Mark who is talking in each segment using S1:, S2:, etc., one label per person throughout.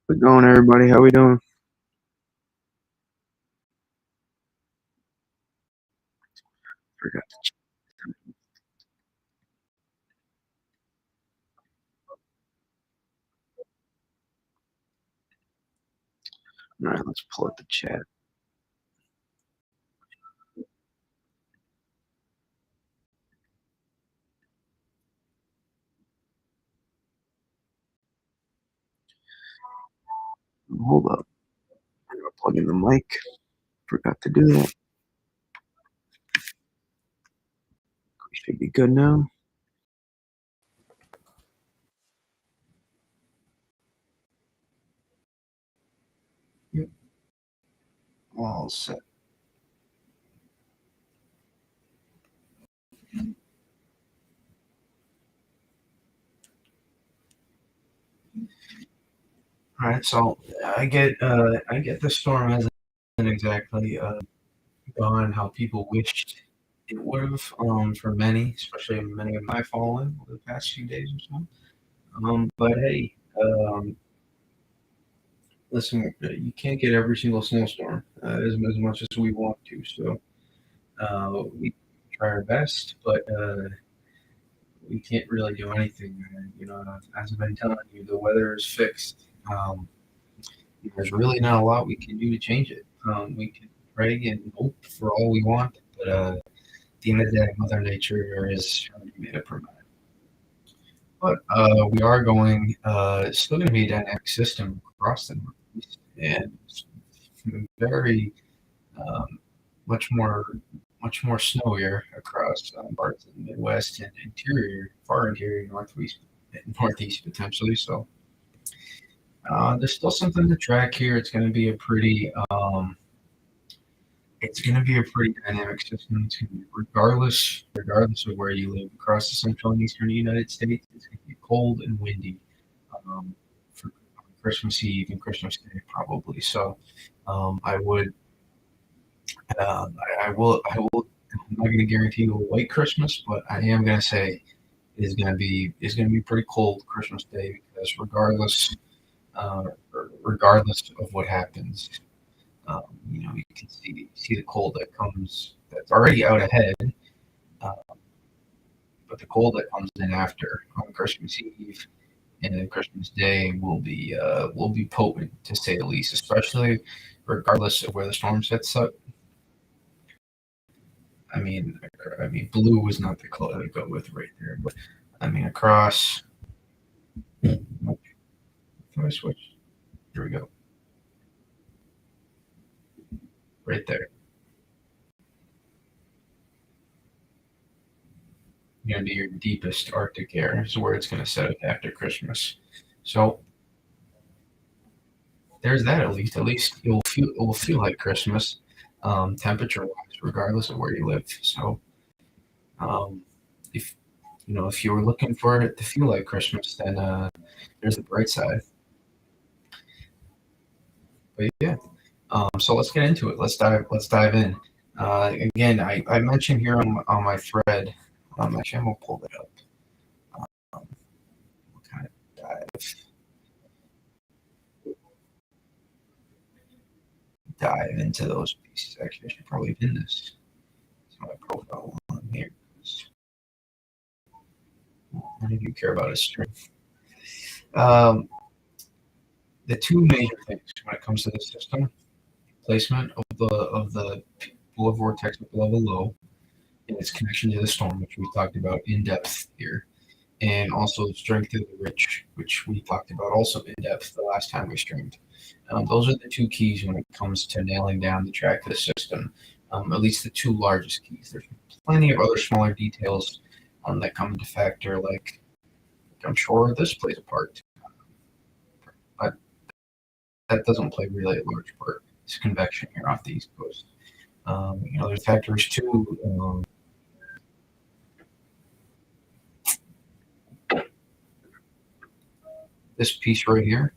S1: How's it going, everybody? How we doing? Forgot to All right, let's pull up the chat. Hold up. I'm gonna plug in the mic. Forgot to do that. We should be good now. Yep. All set. All right, so I get the storm hasn't exactly gone how people wished it would have. For many, especially many of my fallen over the past few days or so. But hey, listen, you can't get every single snowstorm as much as we want to. So we try our best, but we can't really do anything. As I've been telling you, the weather is fixed. There's really not a lot we can do to change it. We can pray and hope for all we want, but at the end of the day, Mother Nature is made up her mind. But we are going. It's still going to be a dynamic system across the Northeast, and it's very um, much more snowier across parts of the Midwest and far interior Northeast potentially. So there's still something to track here. It's going to be a pretty dynamic system. It's going to be regardless of where you live across the central and eastern United States. It's going to be cold and windy for Christmas Eve and Christmas Day probably. So I would I will. I'm not going to guarantee you a white Christmas, but I am going to say it's going to be pretty cold Christmas Day because uh, regardless of what happens, you can see the cold that's already out ahead, uh, but the cold that comes in after on Christmas Eve and then Christmas Day will be potent to say the least, especially regardless of where the storm sets up. I mean, blue was not the color to go with right there, but I mean, across. Can I switch? Here we go. Right there. You're going to be your deepest Arctic air is where it's going to set up after Christmas. So there's that at least. At least it will feel like Christmas, temperature wise, regardless of where you live. So um, if if you were looking for it to feel like Christmas, then there's the bright side. But yeah, so let's get into it. Let's dive in. Again, I mentioned here on my thread. Actually, I'm gonna pull that up. Um, we'll kind of dive into those pieces. Actually, I should probably pin this to my profile on here. None of you care about a string. Um, the two major things when it comes to the system placement of the polar vortex at the level low and its connection to the storm, which we talked about in depth here, and also strength of the ridge, which we talked about also in depth the last time we streamed. Those are the two keys when it comes to nailing down the track of the system. At least the two largest keys. There's plenty of other smaller details that come into factor, like I'm sure this plays a part, but that doesn't play really a large part. It's convection here off the East Coast. There's factors too. This piece right here,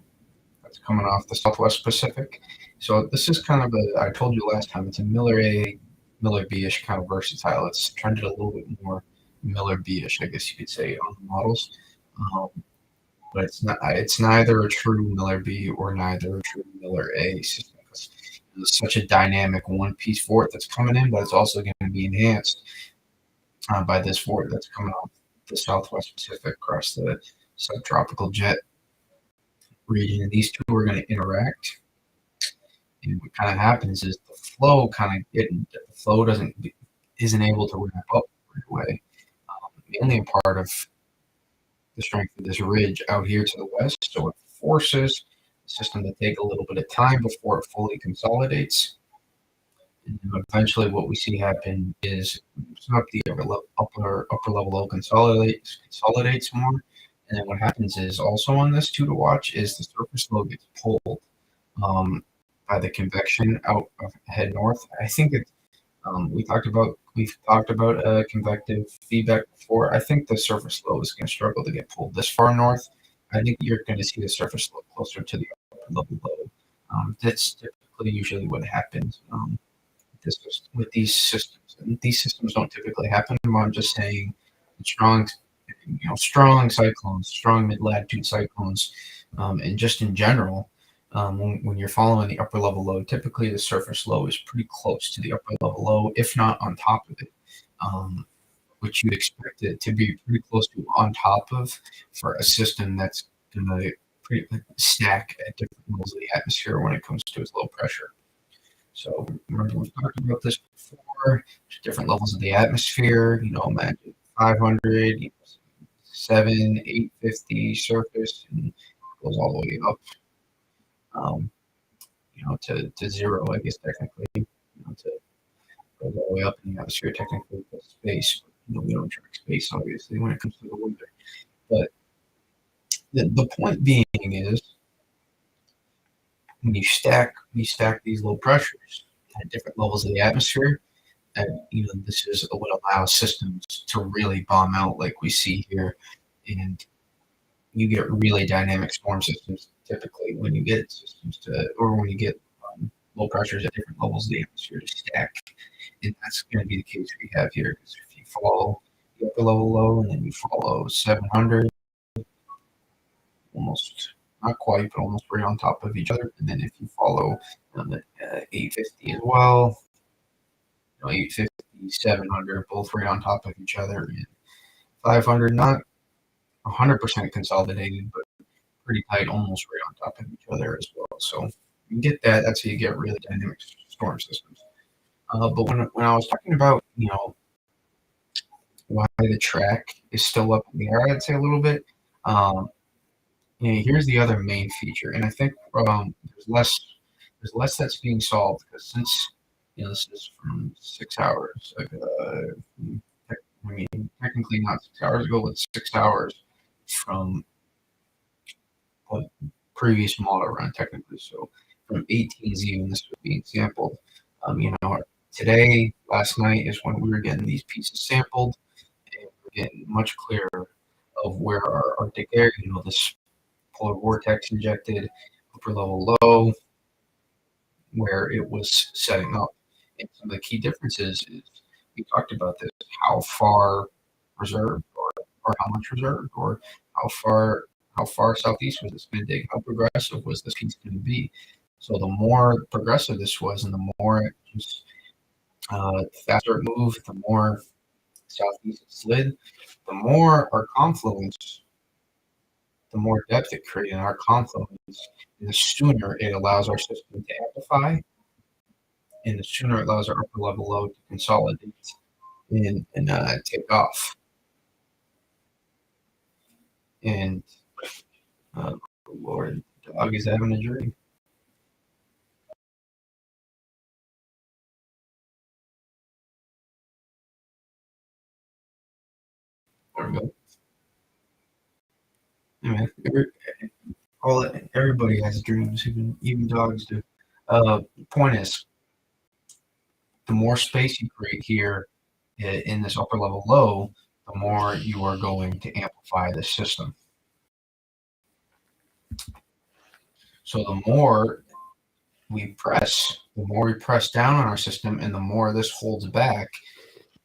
S1: that's coming off the Southwest Pacific. So this is kind of I told you last time, it's a Miller A, Miller B-ish kind of versatile. It's trended a little bit more Miller B-ish, I guess you could say, on the models. Um, but it's not. It's neither a true Miller B or neither a true Miller A system. It's such a dynamic one-piece fort that's coming in, but it's also going to be enhanced by this fort that's coming off the Southwest Pacific across the subtropical jet region. And these two are going to interact. And what kind of happens is the flow isn't able to ramp up right away. Mainly a part of the strength of this ridge out here to the west, so it forces the system to take a little bit of time before it fully consolidates. And eventually, what we see happen is up the upper level low consolidates more, and then what happens is also on this too to watch is the surface low gets pulled by the convection out of head north. I think it we've talked about convective feedback before. I think the surface low is going to struggle to get pulled this far north. I think you're going to see the surface low closer to the upper level low. That's typically usually what happens with these systems. And these systems don't typically happen. I'm just saying strong, strong cyclones, strong mid-latitude cyclones, and just in general, when you're following the upper level low, typically the surface low is pretty close to the upper level low, if not on top of it, which you'd expect it to be pretty close to on top of for a system that's going to stack at different levels of the atmosphere when it comes to its low pressure. So remember, we've talked about this before. There's different levels of the atmosphere. Imagine 500, 7, 850 surface, and goes all the way up. To zero, I guess technically, to go all the way up in the atmosphere, technically, to space. We don't track space, obviously, when it comes to the weather. But the point being is, when you stack these low pressures at different levels of the atmosphere, this is what allows systems to really bomb out like we see here, and you get really dynamic storm systems typically when you get when you get low pressures at different levels of the atmosphere to stack, and that's going to be the case we have here. Because if you follow the upper level low and then you follow 700, almost not quite, but almost right on top of each other, and then if you follow 850 as well, 850, 700, both right on top of each other, and 500 not 100% consolidated, but pretty tight, almost right on top of each other as well. So you get that. That's how you get really dynamic storm systems. But when I was talking about why the track is still up in the air, I'd say a little bit. Here's the other main feature, and I think there's less that's being solved because since this is from 6 hours. Technically not 6 hours ago, but 6 hours from the previous model run, technically. So from 18Z when this was being sampled. Today, last night is when we were getting these pieces sampled, and we're getting much clearer of where our Arctic air, this polar vortex injected upper level low, where it was setting up. And some of the key differences is we talked about this, how far reserved or how much reserved or how far southeast was this going to dig, how progressive was this piece going to be. So the more progressive this was and the more it just faster it moved, the more southeast it slid, the more our confluence, the more depth it created in our confluence, and the sooner it allows our system to amplify, and the sooner it allows our upper level load to consolidate and take off. And Lord, the dog is having a dream. There we go. Yeah, everybody has dreams, even dogs do. Point is, the more space you create here in this upper level low, the more you are going to amplify the system. So the more we press down on our system, and the more this holds back,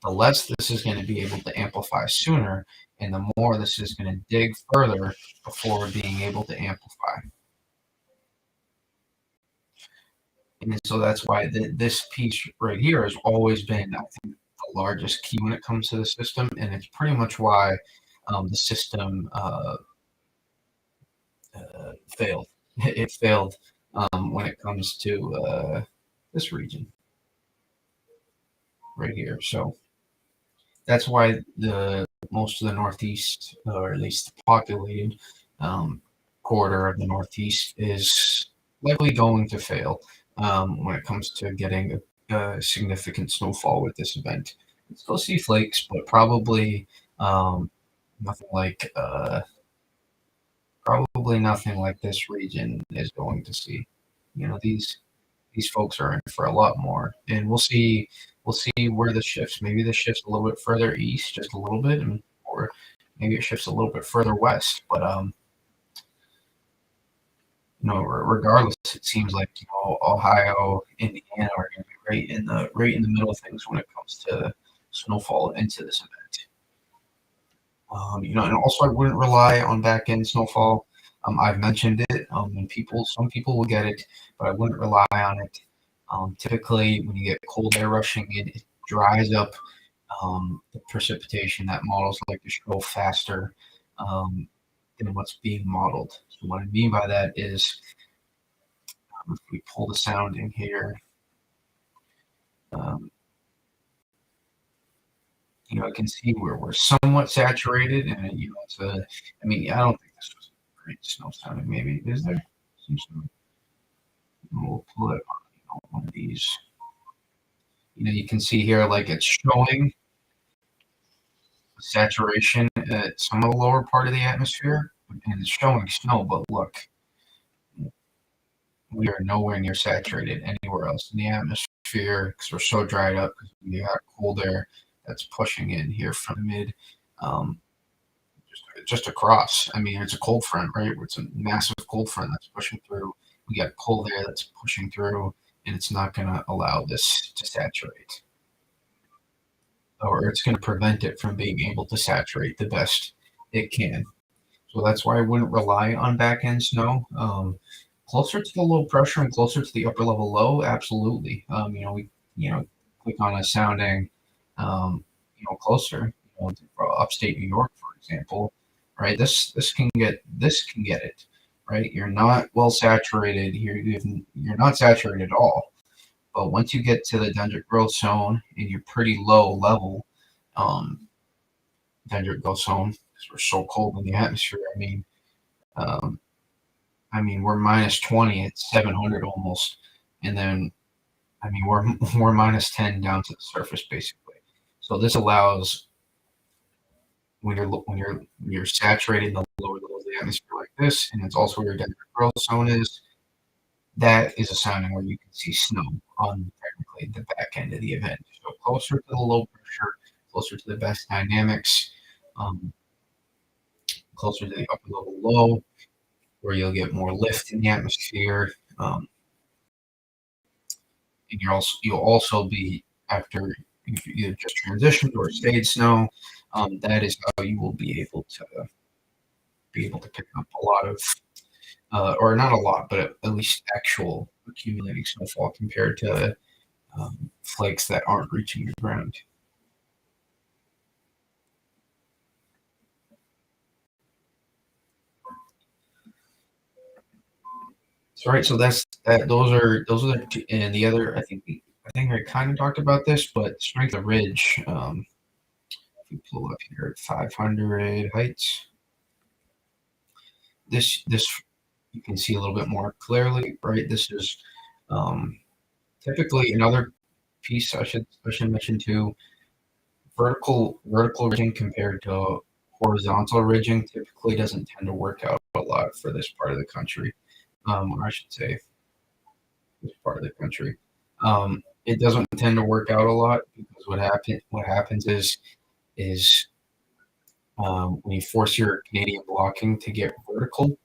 S1: the less this is going to be able to amplify sooner, and the more this is going to dig further before being able to amplify. And so that's why this piece right here has always been, I think, the largest key when it comes to the system, and it's pretty much why the system failed. It failed when it comes to this region right here. So that's why the most of the Northeast, or at least the populated quarter of the Northeast, is likely going to fail when it comes to getting a significant snowfall with this event. We'll still see flakes, but probably nothing like this region is going to see. You know, these folks are in for a lot more, and we'll see where this shifts. Maybe this shifts a little bit further east, just a little bit, or maybe it shifts a little bit further west. But regardless, it seems like Ohio, Indiana are going to be right in the middle of things when it comes to snowfall into this event. And also I wouldn't rely on back end snowfall. I've mentioned it, and some people will get it, but I wouldn't rely on it. Typically, when you get cold air rushing in, it dries up the precipitation that models like to show faster than what's being modeled. So what I mean by that is, if we pull the sound in here, I can see where we're somewhat saturated, and I don't think this was a great snow sounding. Maybe is there? We'll pull it on one of these. You can see here, like, it's showing saturation at some of the lower part of the atmosphere, and it's showing snow. But look, we are nowhere near saturated anywhere else in the atmosphere because we're so dried up because we got cold air that's pushing in here from the mid, just across. I mean, it's a cold front, right? It's a massive cold front that's pushing through. We got cold air that's pushing through, and it's not going to allow this to saturate, or it's going to prevent it from being able to saturate the best it can. So that's why I wouldn't rely on back end snow. Closer to the low pressure and closer to the upper level low, absolutely. We click on a sounding, closer, to upstate New York, for example, right? This can get it, right? You're not well saturated here. You're not saturated at all. But once you get to the dendritic growth zone and you're pretty low level, dendritic growth zone, because we're so cold in the atmosphere. We're minus 20 at 700 almost, and then we're minus 10 down to the surface basically. So this allows, when you're saturated in the lower levels of the atmosphere like this, and it's also where your dendritic growth zone is. That is a sounding where you can see snow on technically the back end of the event. So closer to the low pressure, closer to the best dynamics, closer to the upper level low, where you'll get more lift in the atmosphere, and you'll also be, after you just transitioned or stayed snow. That is how you will be able to pick up a lot of, or not a lot, but at least actual accumulating snowfall compared to flakes that aren't reaching the ground. Right, so those are the two, and the other, I think I kind of talked about this, but strength of ridge. If you pull up here at 500 heights, this you can see a little bit more clearly, right? This is typically another piece I should mention too. Vertical ridging compared to horizontal ridging typically doesn't tend to work out a lot for this part of the country. Or I should say, this part of the country. It doesn't tend to work out a lot because what happens is when you force your Canadian blocking to get vertical,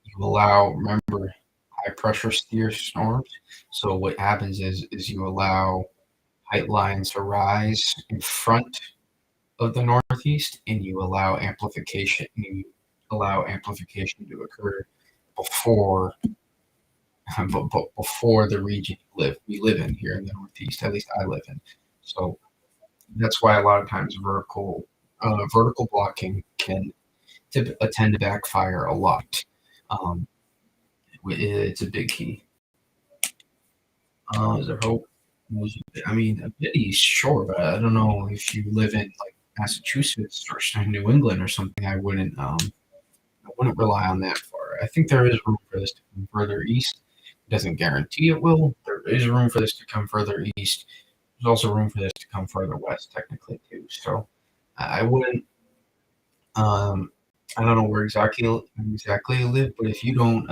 S1: you allow, remember, high pressure steer storms. So what happens is you allow height lines arise in front of the northeast, and you allow amplification. You allow amplification to occur before, before the region we live in here in the northeast. At least I live in. So that's why a lot of times vertical blocking can tend to backfire a lot. Um, it's a big key. Is there hope? I mean, a bit east, sure, but I don't know if you live in like Massachusetts or New England or something. I wouldn't rely on that far. I think there is room for this to come further east. It doesn't guarantee it will. There is room for this to come further east. There's also room for this to come further west, technically too. So I wouldn't. Um, I don't know where exactly you live, but if you don't,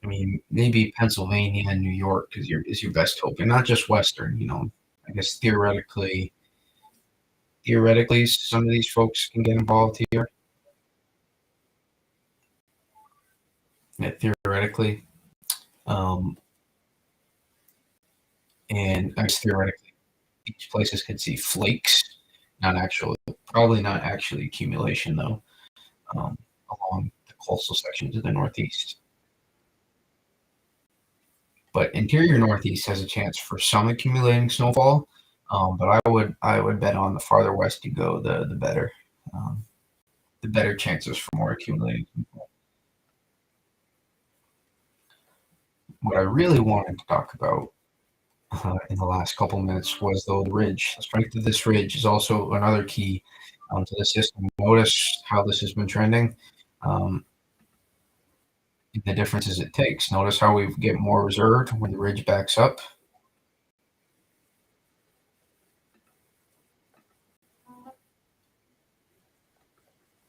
S1: I mean, maybe Pennsylvania and New York is your best hope, and not just Western. I guess theoretically, some of these folks can get involved here. Yeah, theoretically, and I guess theoretically, each places could see flakes, probably not actually accumulation though, along the coastal sections of the Northeast. But interior Northeast has a chance for some accumulating snowfall. But I would bet on the farther west you go, the better chances for more accumulating snowfall. What I really wanted to talk about in the last couple minutes was though the ridge. The strength of this ridge is also another key to the system. Notice how this has been trending. The differences it takes. Notice how we get more reserved when the ridge backs up.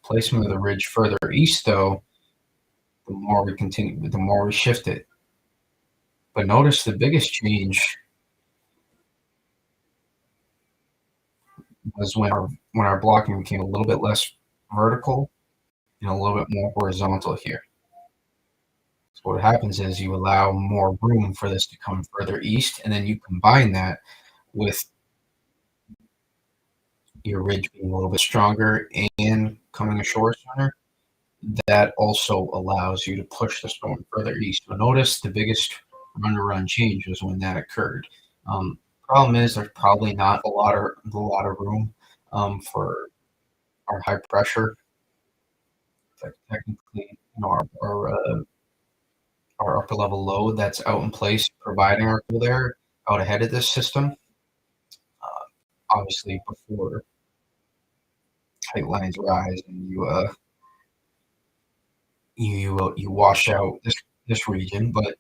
S1: Placement of the ridge further east, though, the more we shift it. But notice the biggest change was when our blocking became a little bit less vertical and a little bit more horizontal here. So what happens is you allow more room for this to come further east, and then you combine that with your ridge being a little bit stronger and coming ashore sooner. That also allows you to push the storm further east. So notice the biggest run change was when that occurred. Problem is there's probably not a lot of room for our high pressure. Technically, our upper level load that's out in place providing our cool air out ahead of this system. Obviously, before height lines rise and you wash out this region, but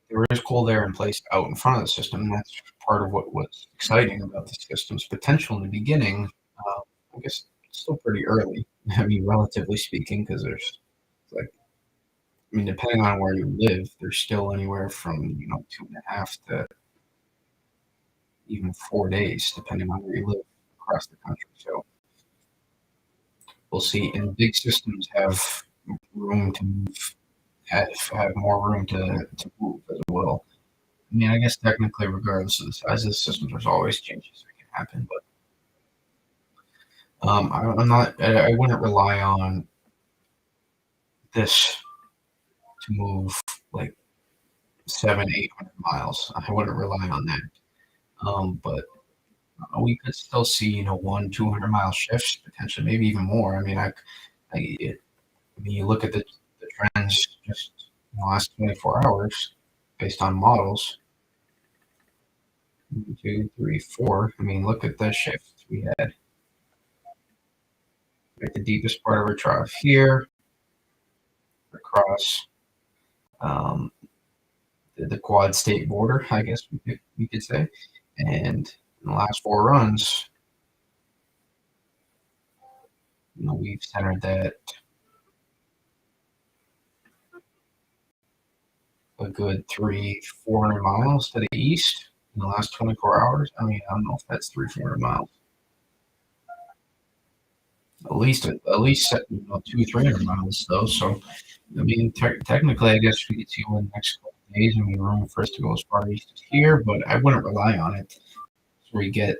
S1: there is cold air in place out in front of the system, and that's part of what was exciting about the system's potential in the beginning. I guess it's still pretty early. I mean, relatively speaking, because depending on where you live, there's still anywhere from 2.5 to even 4 days, depending on where you live across the country. So we'll see. And big systems have room to move, have more room to move as well. I mean, I guess technically, regardless of the size of the system, there's always changes that can happen. But I wouldn't rely on this to move like 700-800 miles. I wouldn't rely on that. But we could still see 100-200 mile shifts potentially, maybe even more. I mean, you look at the trends just in the last 24 hours based on models. 1, 2, 3, 4. I mean, look at the shifts we had. At the deepest part of our trough here, across the quad state border, I guess we could say. And in the last 4 runs, we've centered that a good 300-400 miles to the east in the last 24 hours. I mean, I don't know if that's 300-400 miles. At least 200-300 miles though. So I mean, technically, I guess we could see one next couple days and room for us to go as far east as here, but I wouldn't rely on it. So we get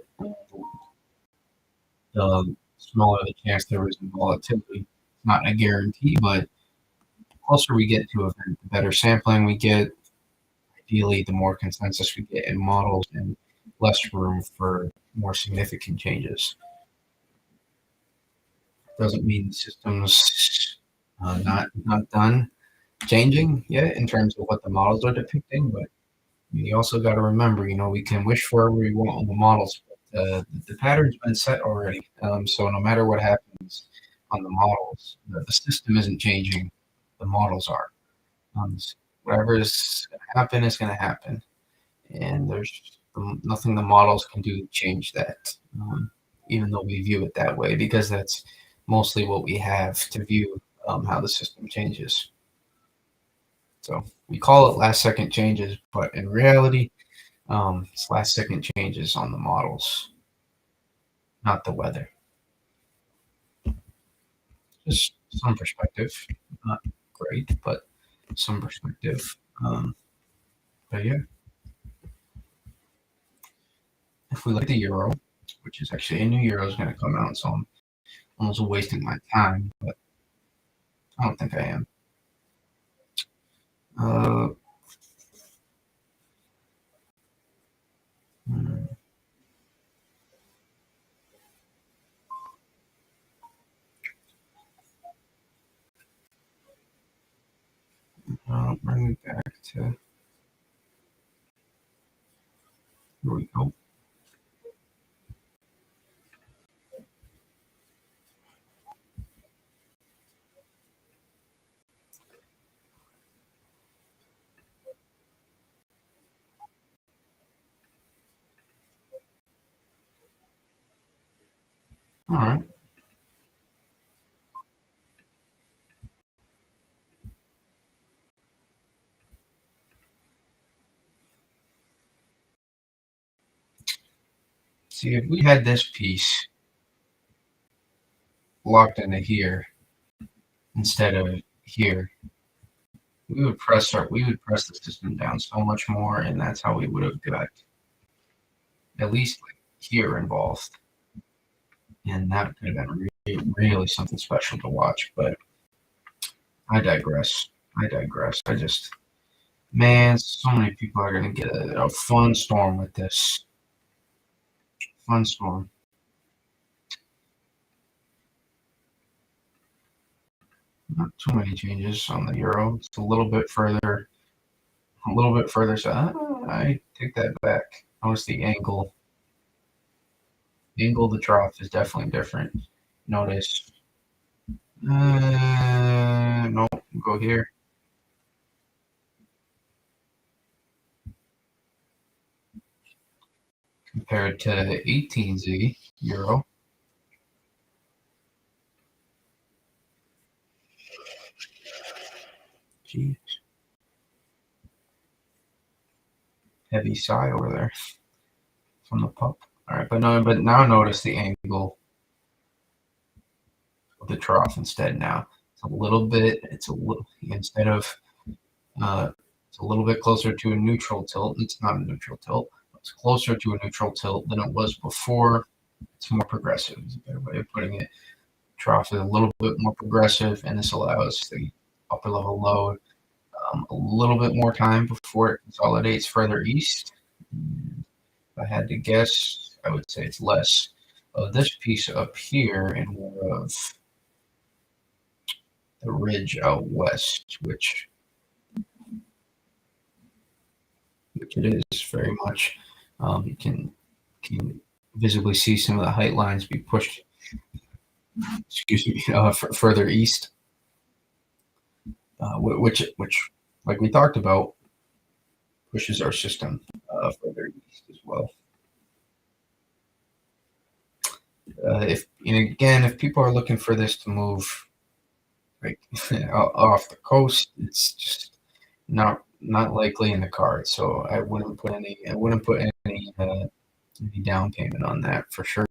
S1: the smaller the chance there is in volatility. Not a guarantee, but the closer we get to event, the better sampling we get. Ideally, the more consensus we get in models and less room for more significant changes. Doesn't mean the system's not done changing yet in terms of what the models are depicting, but you also got to remember, we can wish for whatever we want on the models, but the pattern's been set already. So no matter what happens on the models, the system isn't changing. The models are. Whatever is going to happen is going to happen, and there's nothing the models can do to change that. Even though we view it that way, because that's mostly what we have to view how the system changes. So we call it last second changes, but in reality, it's last second changes on the models, not the weather. Just some perspective, not great, but some perspective. But yeah, if we look at the euro, which is actually a new euro is going to come out, so I'm almost wasting my time, but I don't think I am. I'll bring it back to, here we go. All right. See, if we had this piece locked into here instead of here, we would press the system down so much more, and that's how we would have got at least like here involved, and that could have been really something special to watch. But I digress. I just, man, so many people are gonna get a fun storm with this. Fun storm. Not too many changes on the euro. It's a little bit further. So I take that back. Notice the angle. The angle of the trough is definitely different. Notice. No, go here. Compared to 18Z euro. Jeez. Heavy sigh over there from the pup. All right, but now notice the angle of the trough instead. Now it's a little bit. Instead of it's a little bit closer to a neutral tilt. It's not a neutral tilt. It's closer to a neutral tilt than it was before. It's more progressive. Is a better way of putting it. Trough is a little bit more progressive, and this allows the upper level load a little bit more time before it consolidates further east. If I had to guess, I would say it's less of this piece up here and more of the ridge out west, which it is very much. You can visibly see some of the height lines be pushed. Excuse me, further east, which, like we talked about, pushes our system further east as well. If people are looking for this to move like off the coast, it's just not likely in the cards. So I wouldn't put any down payment on that for sure.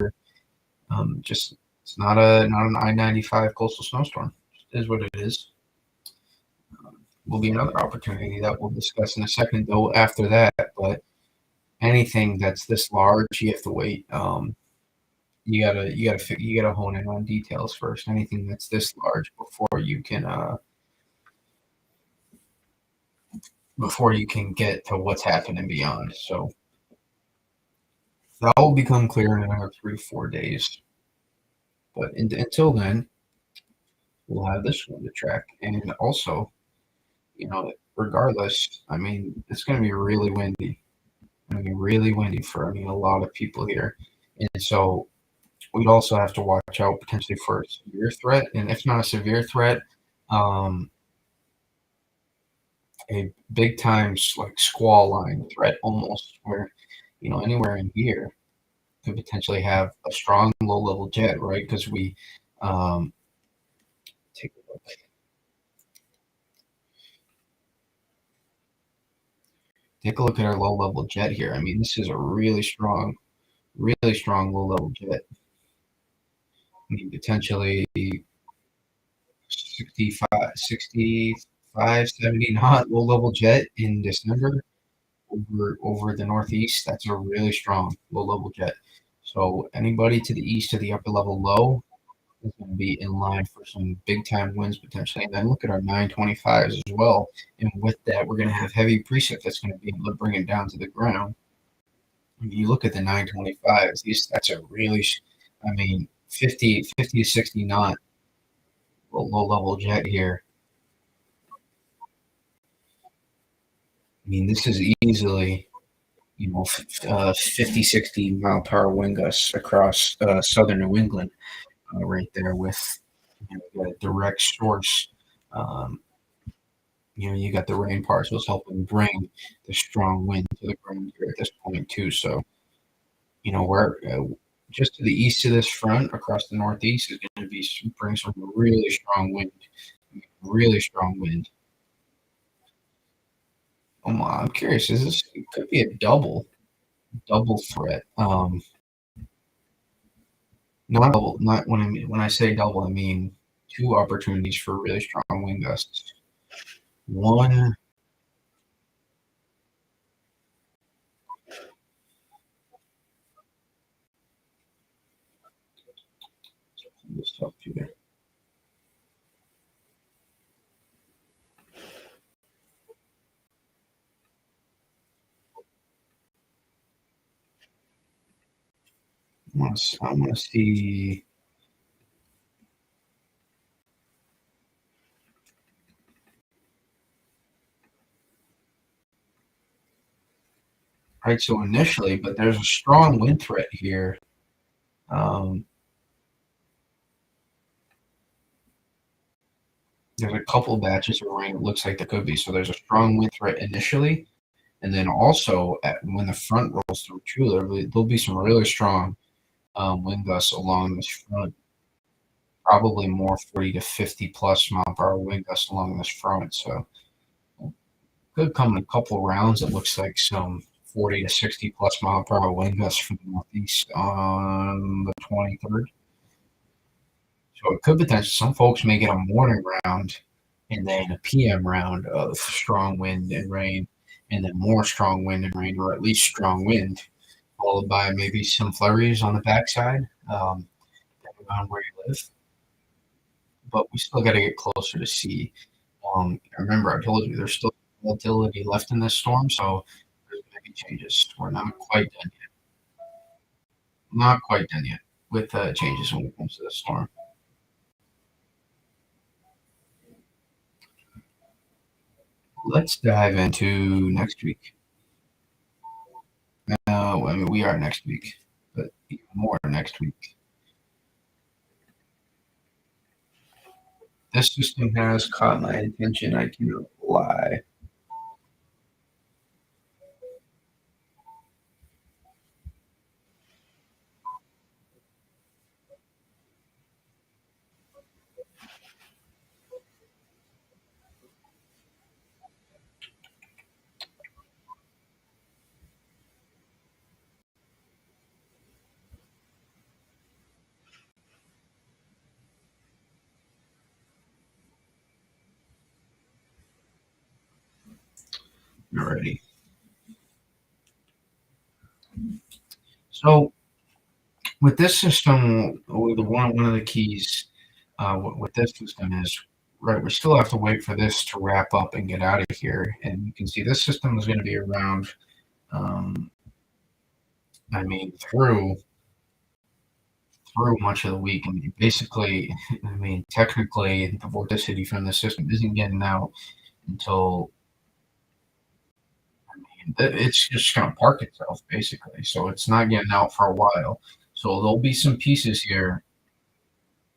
S1: Just it's not an I-95 coastal snowstorm. It is what it is. will be another opportunity that we'll discuss in a second, though, after that. But anything that's this large, you have to wait. You gotta hone in on details first. Anything that's this large before you can get to what's happening beyond. So that will become clear in another 3 to 4 days. But until then, we'll have this one to track. And also, regardless, I mean, it's going to be really windy. Really windy for a lot of people here. And so we'd also have to watch out potentially for a severe threat. And if not a severe threat, um, a big time like squall line threat almost, where anywhere in here could potentially have a strong low level jet, right? Because we um, take a look. Take a look at our low level jet here. I mean, this is a really strong low level jet. I mean, potentially 65, 70 knot low level jet in December over the Northeast. That's a really strong low level jet. So anybody to the east of the upper level low is going to be in line for some big time winds potentially. And then look at our 925s as well. And with that, we're going to have heavy precip that's going to be able to bring it down to the ground. When you look at the 925s, that's a really, I mean, 50 to 60 knot low level jet here. I mean, this is easily, 50, 60 mile per hour wind gusts across southern New England, right there with a direct source. Um, you got the rain parcels helping bring the strong wind to the ground here at this point too. So, we're just to the east of this front across the Northeast is going to bring some really strong wind. I'm curious. It could be a double threat? Not double. Not when I say double, I mean two opportunities for really strong wind gusts. One. This help you there. I want to see. Right. So initially, but there's a strong wind threat here. Um, there's a couple batches of rain. It looks like there could be. So there's a strong wind threat initially, and then also when the front rolls through too, there'll be some really strong wind gusts along this front. Probably more 40 to 50 plus mile per hour wind gusts along this front. So could come in a couple rounds. It looks like some 40 to 60 plus mile per hour wind gusts from the northeast on the 23rd. So it could potentially, some folks may get a morning round and then a PM round of strong wind and rain, and then more strong wind and rain, or at least strong wind, followed by maybe some flurries on the backside, depending on where you live. But we still got to get closer to see. Remember, I told you there's still volatility left in this storm, so there's going to be changes. We're not quite done yet. Not quite done yet with changes when it comes to the storm. Let's dive into next week. I mean, we are next week, but even more next week. This system has caught my attention. I cannot lie. Alrighty. So with this system, one of the keys with this system is, right, we still have to wait for this to wrap up and get out of here. And you can see this system is going to be around, um, I mean, through much of the week. I mean, basically, I mean, technically, the vorticity from the system isn't getting out until it's just going to park itself, basically. So it's not getting out for a while. So there'll be some pieces here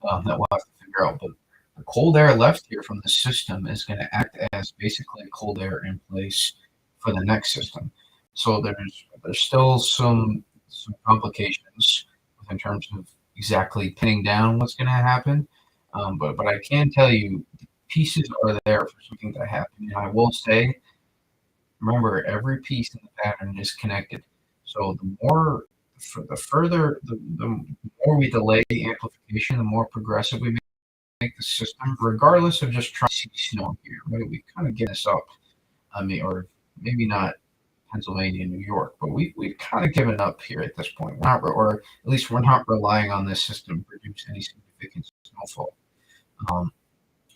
S1: that we'll have to figure out. But the cold air left here from the system is going to act as basically cold air in place for the next system. So there's still some complications in terms of exactly pinning down what's going to happen. But I can tell you the pieces are there for something to happen. And I will say, remember, every piece in the pattern is connected. So the more for the further the more we delay the amplification, the more progressive we make the system, regardless of just trying to see snow here, right? We kind of get this up. I mean, or maybe not Pennsylvania, New York, but we've kind of given up here at this point. We're not, or at least we're not relying on this system to produce any significant snowfall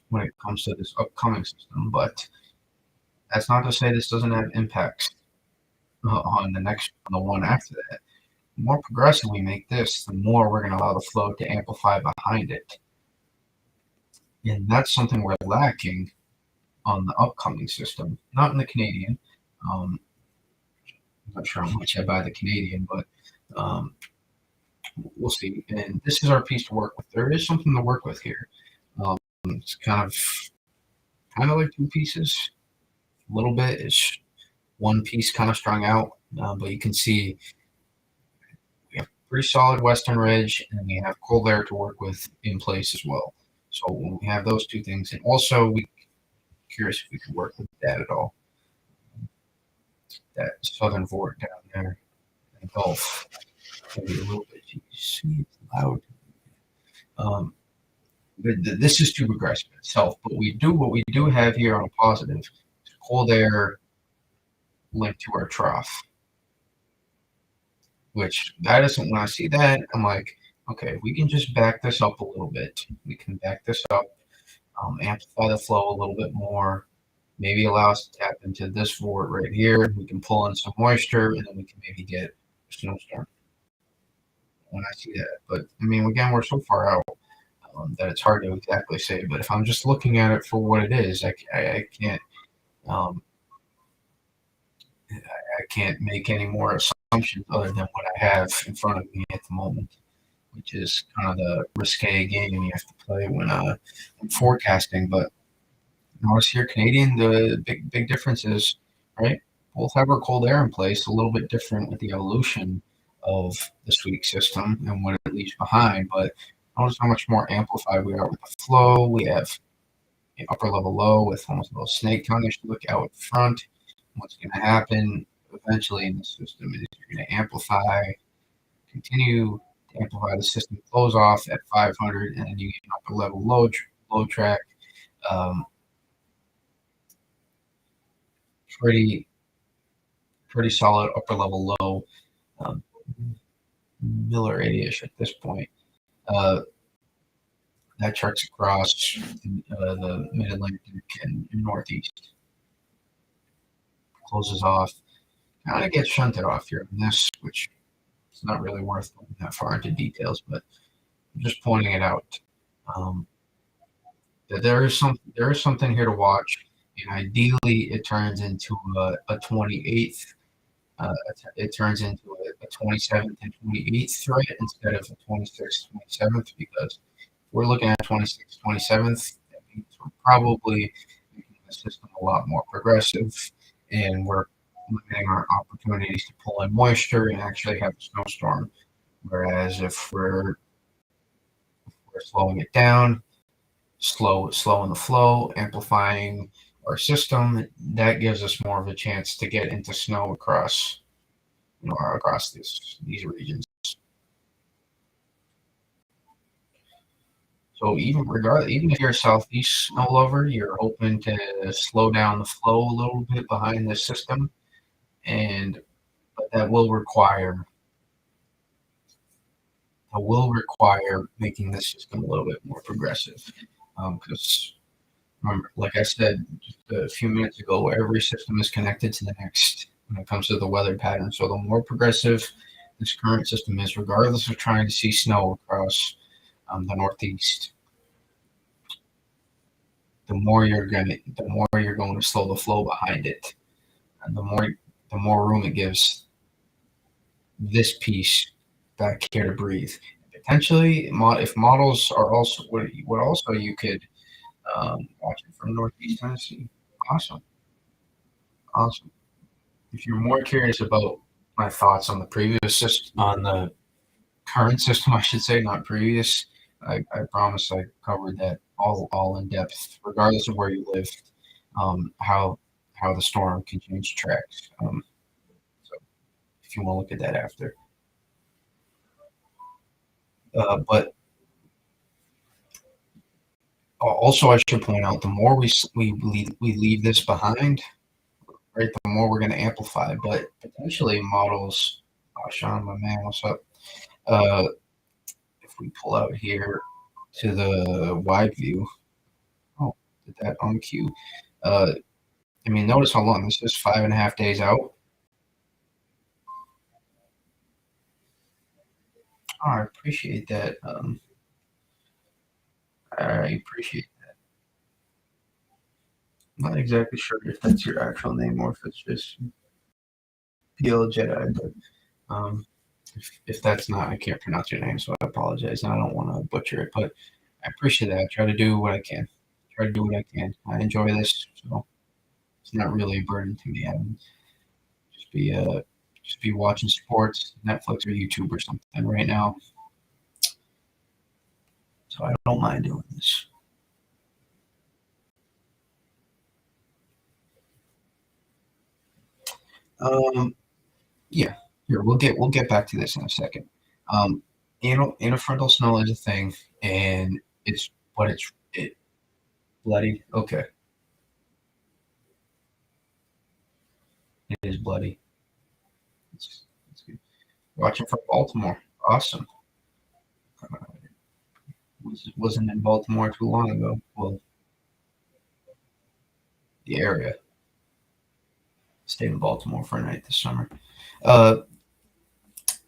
S1: when it comes to this upcoming system. But that's not to say this doesn't have impacts on the one after that. The more progressive we make this, the more we're going to allow the flow to amplify behind it. And that's something we're lacking on the upcoming system, not in the Canadian. I'm not sure how much I buy the Canadian, but we'll see. And this is our piece to work with. There is something to work with here. It's kind of like two pieces. A little bit is one piece kind of strung out, but you can see we have pretty solid western ridge, and we have cold air to work with in place as well. So when we have those two things, and also we curious if we could work with that at all. That southern vort down there, in the Gulf, maybe a little bit. You see, it's loud. But this is too progressive itself. But what we do have here on a positive is cold air linked to our trough, which that isn't. When I see that, I'm like, okay, we can just back this up a little bit. We can back this up, amplify the flow a little bit more, maybe allow us to tap into this vort right here. We can pull in some moisture, and then we can maybe get a snowstorm when I see that. But I mean, again, we're so far out that it's hard to exactly say. But if I'm just looking at it for what it is, I can't um, I can't make any more assumptions other than what I have in front of me at the moment, which is kind of the risque game you have to play when I'm forecasting. But notice here, Canadian, the big difference is, right, both have our cold air in place, a little bit different with the evolution of the sweep system and what it leaves behind. But notice how much more amplified we are with the flow. We have an upper level low with almost a little snake tonguish look out front. What's going to happen eventually in the system is you're going to continue to amplify. The system close off at 500, and then you get an upper level low track. Pretty solid upper level low, Miller 80-ish at this point. That charts across the mid-Atlantic and Northeast. Closes off. Kind of gets shunted off here on this, which is not really worth going that far into details, but I'm just pointing it out. That there is something here to watch, and ideally it turns into a 28th. It turns into a 27th and 28th threat instead of a 26th, 27th, because we're looking at 26th, 27th. That means we're probably making the system a lot more progressive, and we're limiting our opportunities to pull in moisture and actually have a snowstorm. Whereas if we're slowing it down, slowing the flow, amplifying our system, that gives us more of a chance to get into snow across these regions. So even if you're a southeast snow lover, you're hoping to slow down the flow a little bit behind this system, and but that will require making this system a little bit more progressive. Because remember, like I said just a few minutes ago, every system is connected to the next when it comes to the weather pattern. So the more progressive this current system is, regardless of trying to see snow across the Northeast, the more you're going to slow the flow behind it, and the more room it gives this piece back here to breathe. Potentially, if models are also what also you could watch it from Northeast Tennessee. Awesome, awesome. If you're more curious about my thoughts on the on the current system, I should say, not previous, I promise I covered that all in depth, regardless of where you live, how the storm can change tracks. So if you want to look at that after, but also I should point out the more we leave this behind, right, the more we're going to amplify. But potentially models, Sean, my man, what's up? Uh, if we pull out here to the wide view, oh, did that on cue? Uh, I mean, notice how long this is 5.5 days out. Oh, I appreciate that. I appreciate. I'm not exactly sure if that's your actual name or if it's just PL Jedi, but if that's not, I can't pronounce your name, so I apologize, and I don't want to butcher it, but I appreciate that. I try to do what I can. Try to do what I can. I enjoy this, so it's not really a burden to me. I would just be uh just be watching sports, Netflix or YouTube or something right now. So I don't mind doing this. Um, yeah, here we'll get back to this in a second. Interfrontal snow is a thing, and it's bloody. Okay, it is bloody. It's good. Watching from Baltimore, awesome. Wasn't in Baltimore too long ago. Well, the area. Stayed in Baltimore for a night this summer. Uh,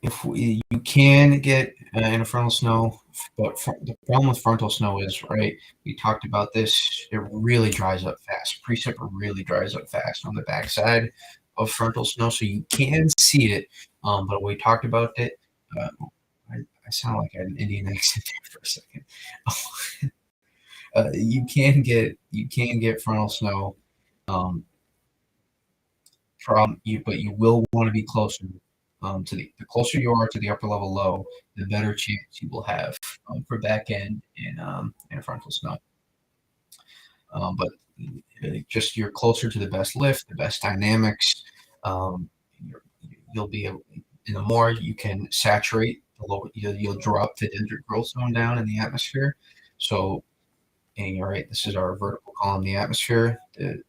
S1: if you can get in a frontal snow, but the problem with frontal snow is right. We talked about this. It really dries up fast. Precip really dries up fast on the backside of frontal snow, so you can see it. But we talked about it. Uh, I sound like I had an Indian accent there for a second. You can get frontal snow um, from you, but you will want to be closer to the closer you are to the upper level low, the better chance you will have for back end and frontal snow. But just you're closer to the best lift, the best dynamics. Um, you'll be able, and the more you can saturate, the lower you'll drop the dendritic growth zone down in the atmosphere. So, and you're right, this is our vertical column, the atmosphere. The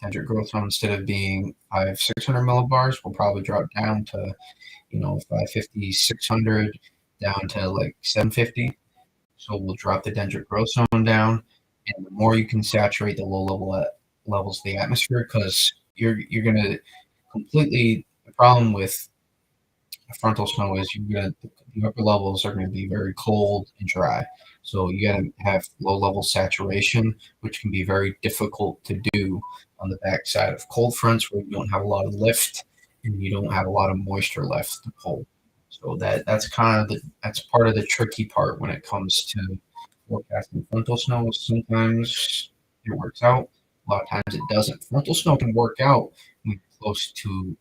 S1: dendritic growth zone, instead of being 600 millibars, will probably drop down to 550, 600, down to like 750. So we'll drop the dendritic growth zone down, and the more you can saturate the low levels of the atmosphere, because you're gonna completely. The problem with frontal snow is the upper levels are going to be very cold and dry. So you got to have low level saturation, which can be very difficult to do on the backside of cold fronts where you don't have a lot of lift and you don't have a lot of moisture left to pull. So that's part of the tricky part when it comes to forecasting frontal snow. Sometimes it works out, a lot of times it doesn't. Frontal snow can work out when you're close to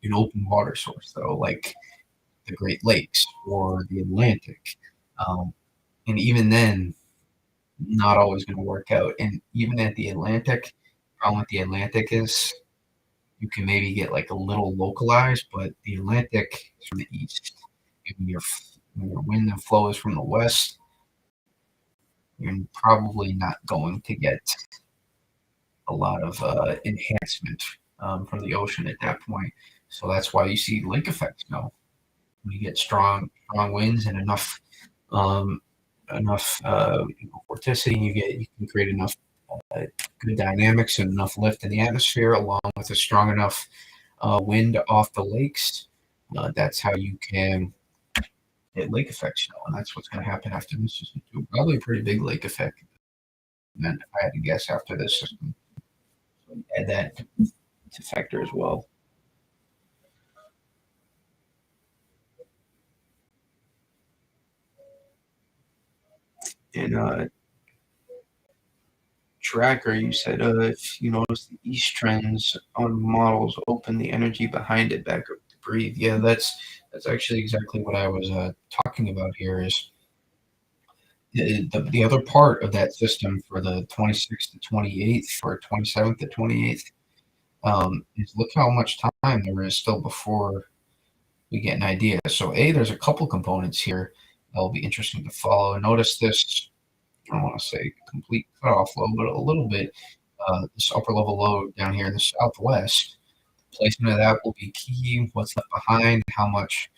S1: an open water source, though, like the Great Lakes or the Atlantic. And even then, not always going to work out. And even at the Atlantic, the problem with the Atlantic is you can maybe get like a little localized, but the Atlantic is from the east. And
S2: when your wind and flow is from the west, you're probably not going to get a lot of enhancement from the ocean at that point. So that's why you see lake effect snow. When you get strong winds and um, enough vorticity, you can create enough uh, good dynamics and enough lift in the atmosphere, along with a strong enough wind off the lakes. That's how you can get lake effect snow, and that's what's going to happen after this system too. Probably a pretty big lake effect. And then if I had to guess after this system, so add that to factor as well. And tracker, you said if you notice the east trends on models open the energy behind it back up to breathe. Yeah, that's actually exactly what I was talking about here. Is the other part of that system for the 26th to 28th or 27th to 28th is look how much time there is still before we get an idea. So there's a couple components here that will be interesting to follow. Notice this. I don't want to say complete cutoff low, but a little bit. This upper level load down here in the southwest, placement of that will be key. What's left behind, how much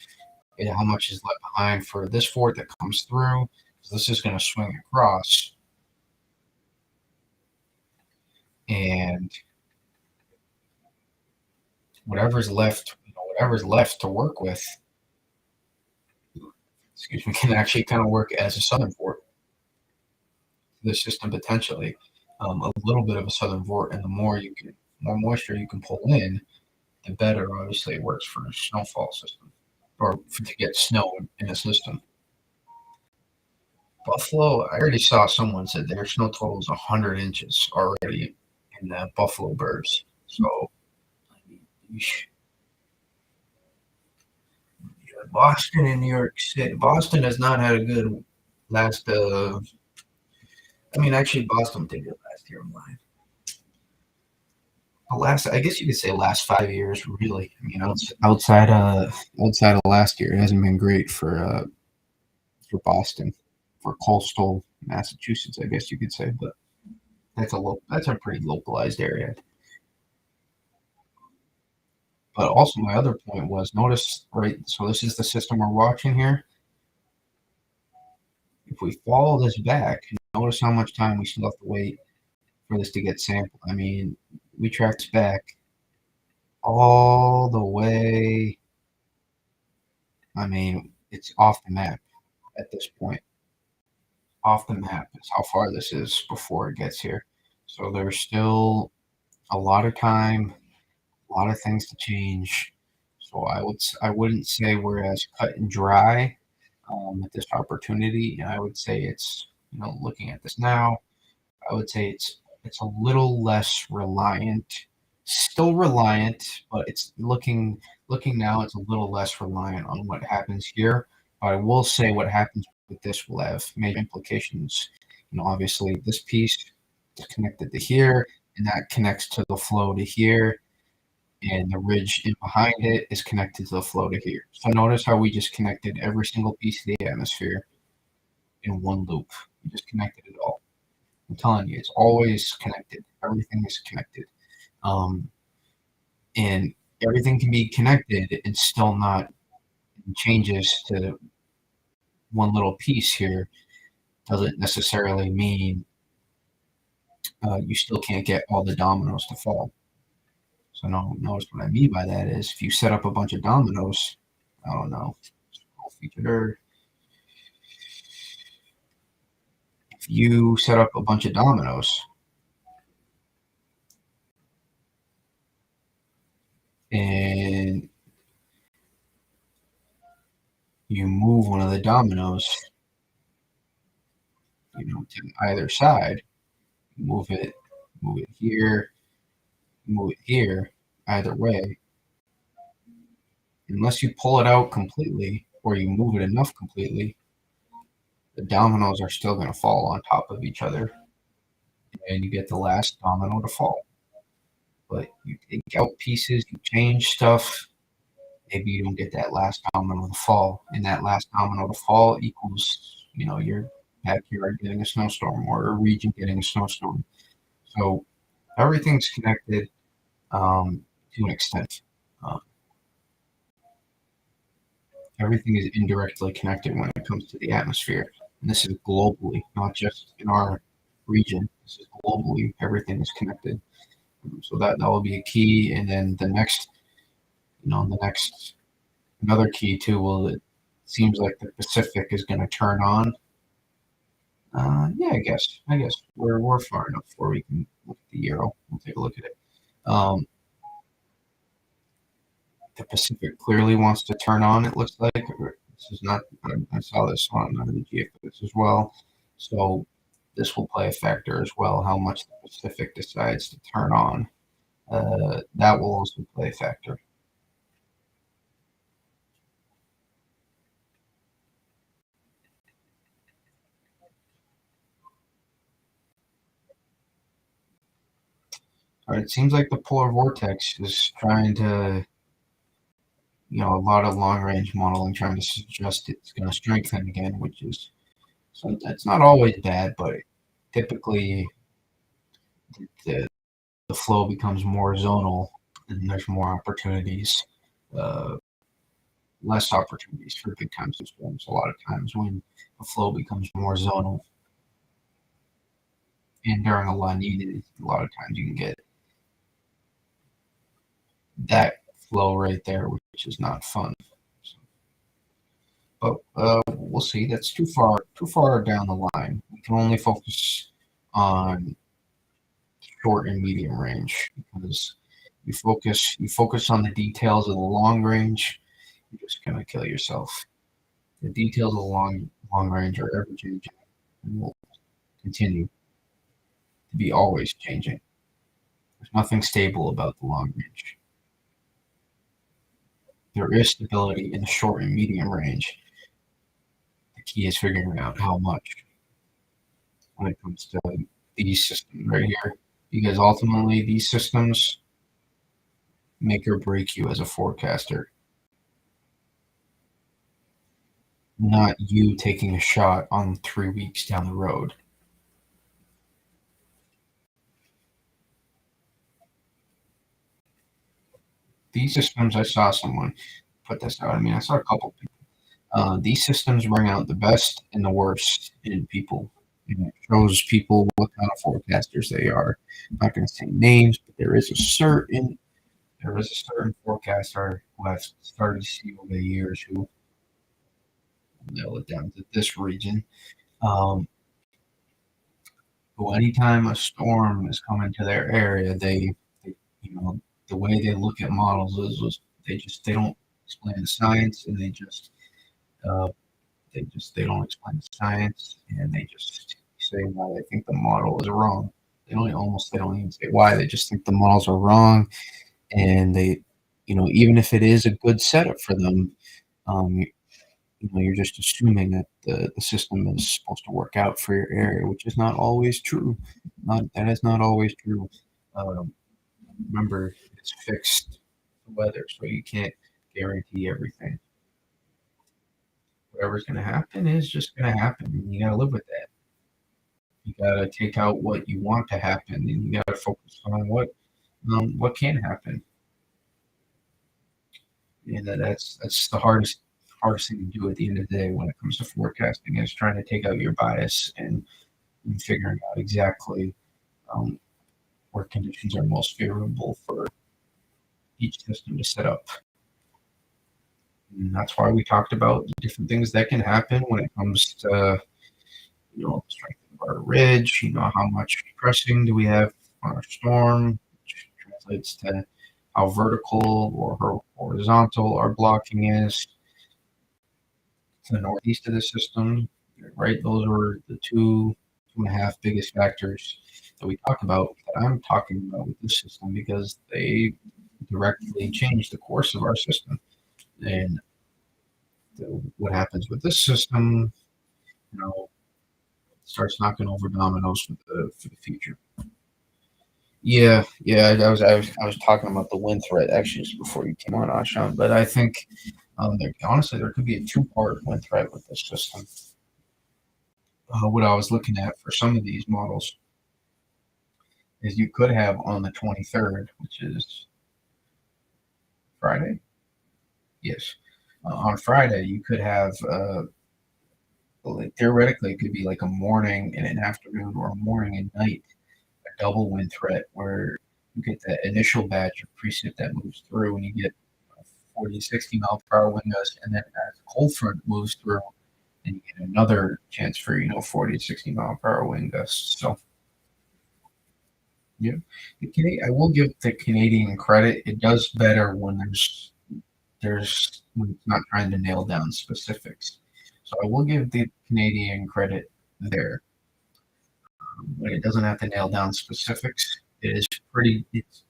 S2: is left behind for this fort that comes through. So this is going to swing across, and whatever's left to work with, excuse me, can actually kind of work as a southern fort to the system potentially. A little bit of a southern fort, and the more moisture you can pull in, the better. Obviously, it works for a snowfall system or to get snow in a system. Buffalo, I already saw someone said their snow total is 100 inches already in the Buffalo Burbs. So, Boston and New York City. Boston has not had a good last. Actually, Boston did good last year. I guess you could say last 5 years, really. Outside of last year, it hasn't been great for Boston, for coastal Massachusetts, I guess you could say. But that's a pretty localized area. But also, my other point was notice, right? So this is the system we're watching here. If we follow this back, notice how much time we still have to wait for this to get sampled. We tracked back all the way. It's off the map at this point. Off the map is how far this is before it gets here. So there's still a lot of time, a lot of things to change. So I wouldn't say we're as cut and dry at this opportunity. I would say it's looking at this now, I would say it's a little less reliant, still reliant, but it's looking now. It's a little less reliant on what happens here. But I will say what happens with this will have major implications. Obviously this piece is connected to here, and that connects to the flow to here, and the ridge in behind it is connected to the flow to here. So notice how we just connected every single piece of the atmosphere in one loop. We just connected it all. I'm telling you, it's always connected. Everything is connected. Um, and everything can be connected and still not changes to one little piece here doesn't necessarily mean you still can't get all the dominoes to fall. So notice what I mean by that is if you set up a bunch of dominoes, I don't know, featured. If you set up a bunch of dominoes and you move one of the dominoes, to either side, move it here, move it here, either way, unless you pull it out completely or you move it enough completely, the dominoes are still going to fall on top of each other, and you get the last domino to fall. But you take out pieces, you change stuff, maybe you don't get that last domino to fall, and that last domino to fall equals, your backyard getting a snowstorm or a region getting a snowstorm. So everything's connected to an extent. Uh, Everything is indirectly connected when it comes to the atmosphere. And this is globally, not just in our region. This is globally. Everything is connected. So that will be a key. And then the next another key too. Well, it seems like the Pacific is going to turn on. Yeah, I guess we're far enough where we can look at the euro. We'll take a look at it. Um, the Pacific clearly wants to turn on. It looks like this is not. I saw this on the GFX as well. So this will play a factor as well. How much the Pacific decides to turn on. That will also play a factor. All right, it seems like the polar vortex is trying to, a lot of long range modeling trying to suggest it's going to strengthen again, which is so that's not always bad, but typically the the flow becomes more zonal and there's more opportunities, uh, less opportunities for big time storms. A lot of times when the flow becomes more zonal, and during a La Nina, a lot of times you can get that flow right there, which is not fun. So, but we'll see. That's too far down the line. We can only focus on short and medium range because you focus on the details of the long range, you're just gonna kill yourself. The details of the long range are ever changing and will continue to be always changing. There's nothing stable about the long range. There is stability in the short and medium range. The key is figuring out how much when it comes to these systems right here. Because ultimately these systems make or break you as a forecaster, not you taking a shot on 3 weeks down the road. These systems, I saw someone put this out. I mean, I saw a couple people. These systems bring out the best and the worst in people. And it shows people what kind of forecasters they are. I'm not going to say names, but there is a certain forecaster who I've started to see over the years who nail it down to this region. Um, but anytime a storm is coming to their area, they the way they look at models is they don't explain the science, and uh, they don't explain the science, and they just say why they think the model is wrong. They don't even say why. They just think the models are wrong, and even if it is a good setup for them, um, you're just assuming that the system is supposed to work out for your area, which is not always true. Not that is not always true. Um, Remember, it's fixed weather, so you can't guarantee everything. Whatever's going to happen is just going to happen, and you got to live with that. You got to take out what you want to happen, and you got to focus on what can happen. And that's the hardest thing to do at the end of the day when it comes to forecasting is trying to take out your bias and figuring out exactly um, where conditions are most favorable for each system to set up. And that's why we talked about the different things that can happen when it comes to the strength of our ridge. How much pressing do we have on our storm, which translates to how vertical or horizontal our blocking is to the northeast of the system. Right, those were the two and a half biggest factors that we talk about that I'm talking about with this system because they directly change the course of our system. And what happens with this system, you know, starts knocking over dominoes for the future. Yeah. I was talking about the wind threat actually just before you came on, Ashan. But I think honestly there could be a two-part wind threat with this system. What I was looking at for some of these models is you could have on the 23rd, which is Friday. Yes, on Friday you could have theoretically it could be like a morning and an afternoon or a morning and night double wind threat where you get that initial batch of precip that moves through and you get 40 to 60 mile per hour wind gusts, and then as the cold front moves through, and you get another chance for 40 to 60 mile per hour wind gusts. So yeah, I will give the Canadian credit. It does better when there's when it's not trying to nail down specifics. So I will give the Canadian credit there. When it doesn't have to nail down specifics, it's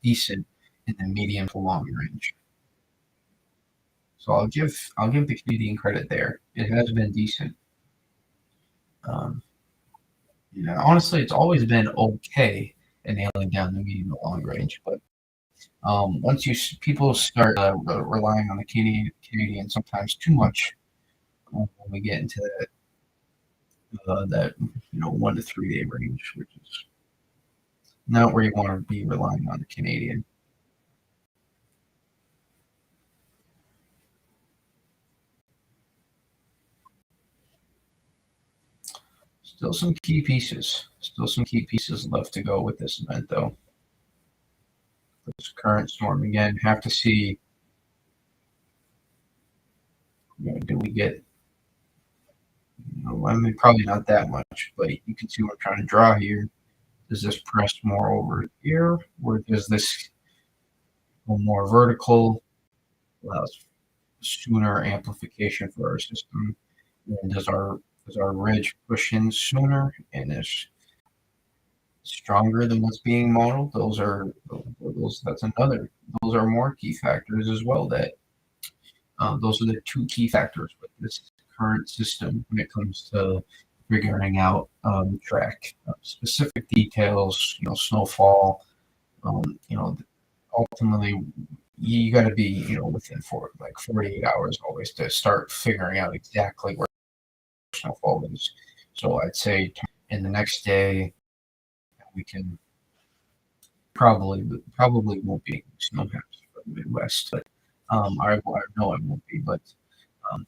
S2: decent in the medium to long range. So I'll give the Canadian credit there. It has been decent. Um, honestly, it's always been okay in nailing down the medium to long range, but once people start relying on the Canadian sometimes too much when we get into that 1 to 3 day range, which is not where you want to be relying on the Canadian. Still some key pieces. Still some key pieces left to go with this event, though. This current storm again. Have to see. Do we get? I mean, probably not that much, but you can see what I'm trying to draw here. Does this press more over here, or does this go more vertical? Allows sooner amplification for our system. And does our ridge push in sooner and is stronger than what's being modeled? That's another. Those are more key factors as well. Those are the two key factors with this current system when it comes to figuring out track specific details. Snowfall. Ultimately, you got to be within 48 hours always to start figuring out exactly where snowfall is. So I'd say in the next day we can probably won't be snow maps for the Midwest, but I know it won't be, but um,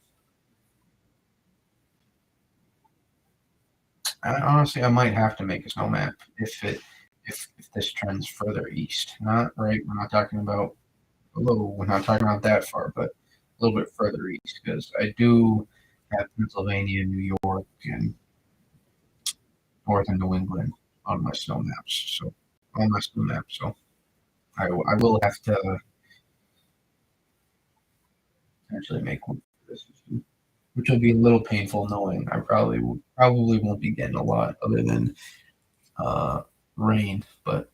S2: honestly I might have to make a snow map if this trends further east. Not right. We're not talking about that far, but a little bit further east because I do have Pennsylvania, New York, and northern New England on my snow maps. So on my snow map, so I will have to actually make one for this, which will be a little painful knowing I probably won't be getting a lot other than uh, rain, but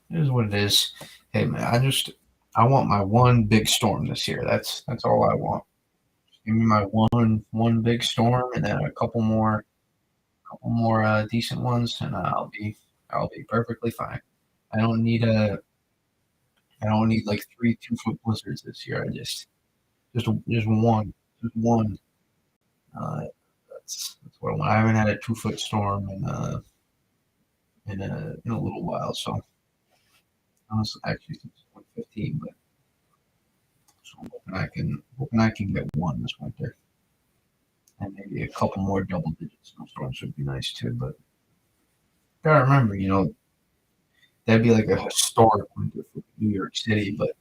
S2: it is what it is. Hey man, I want my one big storm this year. That's all I want. Give me my one big storm and then a couple more decent ones, and I'll be perfectly fine. I don't need a I don't need like three 2 foot blizzards this year. Just one, just one. That's what I want. I haven't had a 2 foot storm in a little while. So honestly, actually since 2015, but so I'm hoping I can get one this winter, and maybe a couple more double-digit snowstorms would be nice too. But gotta remember, that'd be like a historic winter for New York City. But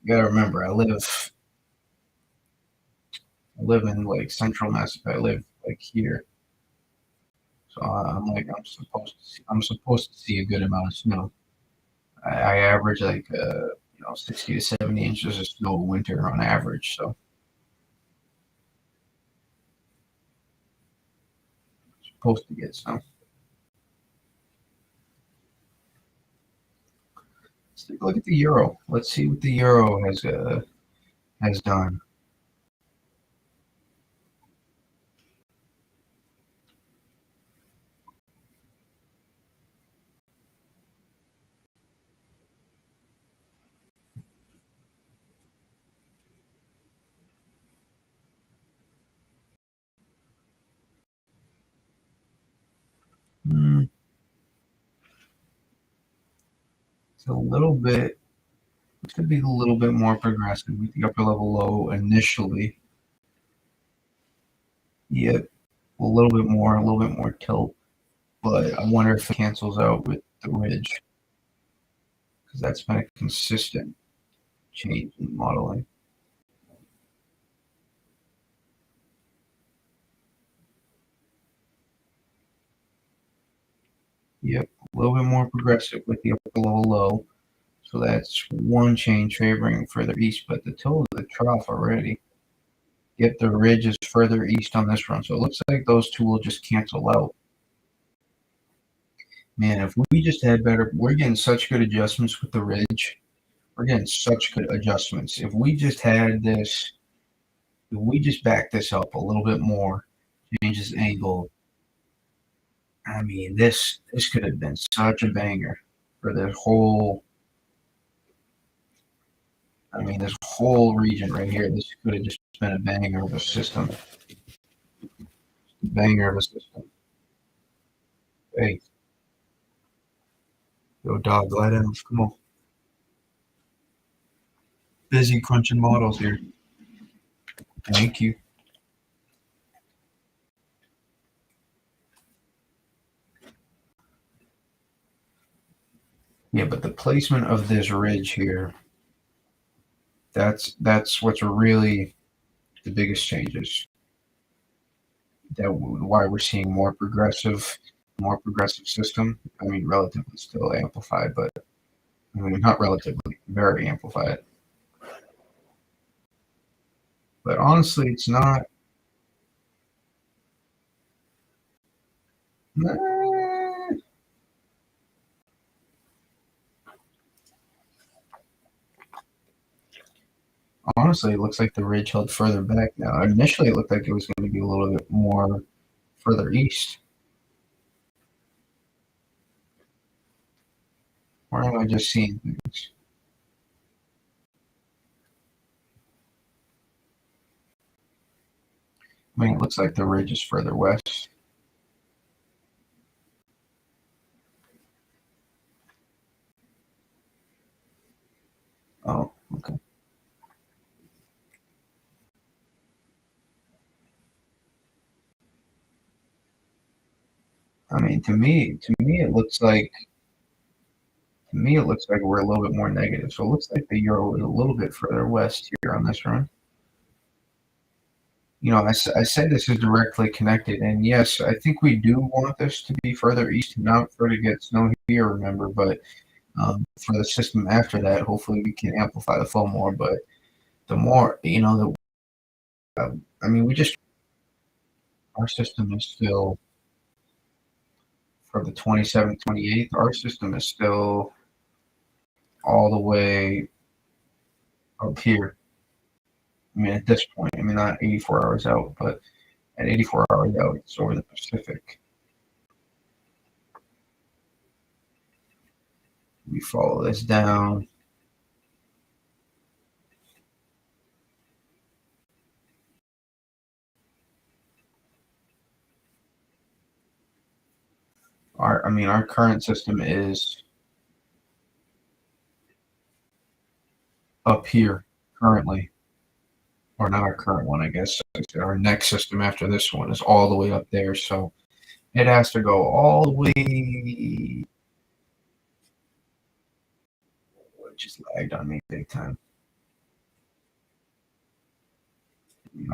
S2: you gotta remember, I live in like central Mass. I live like here, so I'm supposed to see a good amount of snow. I average like 60 to 70 inches of snow a winter on average. So I'm supposed to get snow. Let's take a look at the euro. Let's see what the euro has done. a little bit. It could be a little bit more progressive with the upper level low initially. Yep, a little bit more tilt. But I wonder if it cancels out with the ridge, because that's been a consistent change in modeling. Yep, a little bit more progressive with the upper level low. So that's one change favoring further east, but the toe of the trough already. Yet the ridge is further east on this run. So it looks like those two will just cancel out. Man, if we just had better, we're getting such good adjustments with the ridge. We're getting such good adjustments. If we just had this, if we just back this up a little bit more, change this angle. I mean, this could have been such a banger for this whole. I mean, this whole region right here. This could have just been a banger of a system. Banger of a system. Hey, yo, dog, glide in. Come on. Busy crunching models here. Thank you. Yeah, but the placement of this ridge here, that's what's really the biggest changes. That why we're seeing more progressive system. I mean, relatively still amplified, but I mean not relatively, very amplified. But honestly, it's not. Honestly, it looks like the ridge held further back now. Initially, it looked like it was going to be a little bit more further east. Or am I just seeing things? I mean, it looks like the ridge is further west. Oh, okay. I mean, to me, it looks like we're a little bit more negative. So it looks like the euro is a little bit further west here on this run. You know, I said this is directly connected, and yes, I think we do want this to be further east, not for to get snow here, remember, but for the system after that, hopefully we can amplify the flow more. But the more, you know, I mean, our system is still, for the 27th, 28th, our system is still all the way up here. I mean, at this point, I mean, not 84 hours out, but at 84 hours out, it's over the Pacific. We follow this down. Our current system is up here currently, or not our current one, I guess. Our next system after this one is all the way up there, so it has to go all the way. It just lagged on me big time.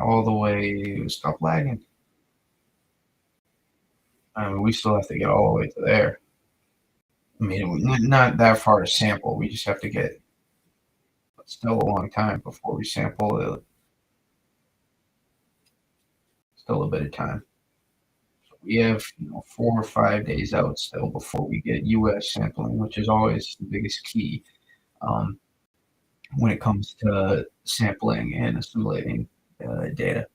S2: All the way. Stop lagging. I mean, we still have to get all the way to there. I mean, not that far to sample. We just have to get still a long time before we sample it. Still a bit of time. So we have 4 or 5 days out still before we get U.S. sampling, which is always the biggest key when it comes to sampling and assimilating data.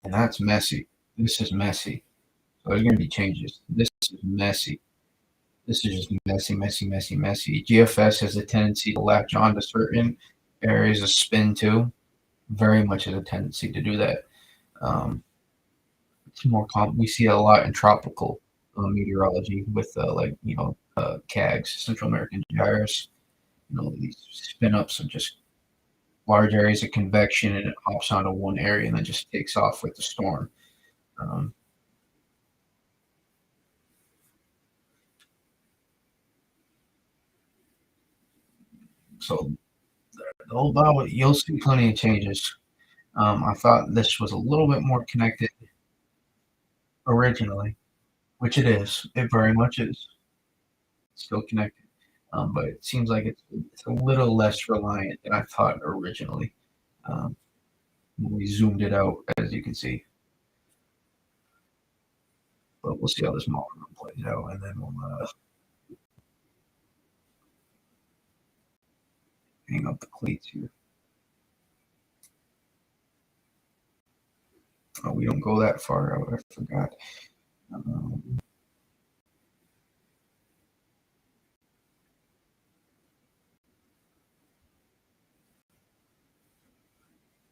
S2: And that's messy. This is messy. So there's going to be changes. This is messy. This is just messy, messy, messy, messy. GFS has a tendency to latch on to certain areas of spin too. Very much has a tendency to do that. It's more common. We see it a lot in tropical meteorology with CAGs, Central American gyres. These spin ups of just large areas of convection, and it hops onto one area and then just takes off with the storm. Um, so the whole Bible, you'll see plenty of changes. I thought this was a little bit more connected originally, which it is. It very much is still connected, but it seems like it's a little less reliant than I thought originally. Um, when we zoomed it out, as you can see, but we'll see how this model plays out, and then we'll hang up the cleats here. Oh, we don't go that far out. I forgot.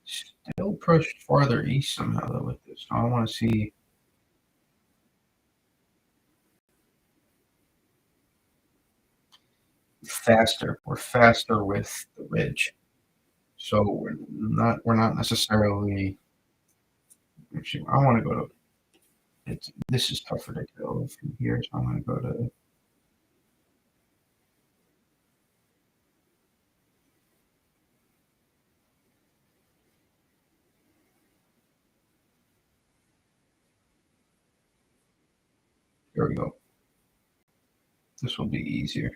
S2: Still pushed farther east somehow though with this. So I want to see. Faster. We're faster with the ridge. So we're not necessarily. Actually, I want to go to. This is tougher to go from here, so I'm going to go to. Here we go. This will be easier.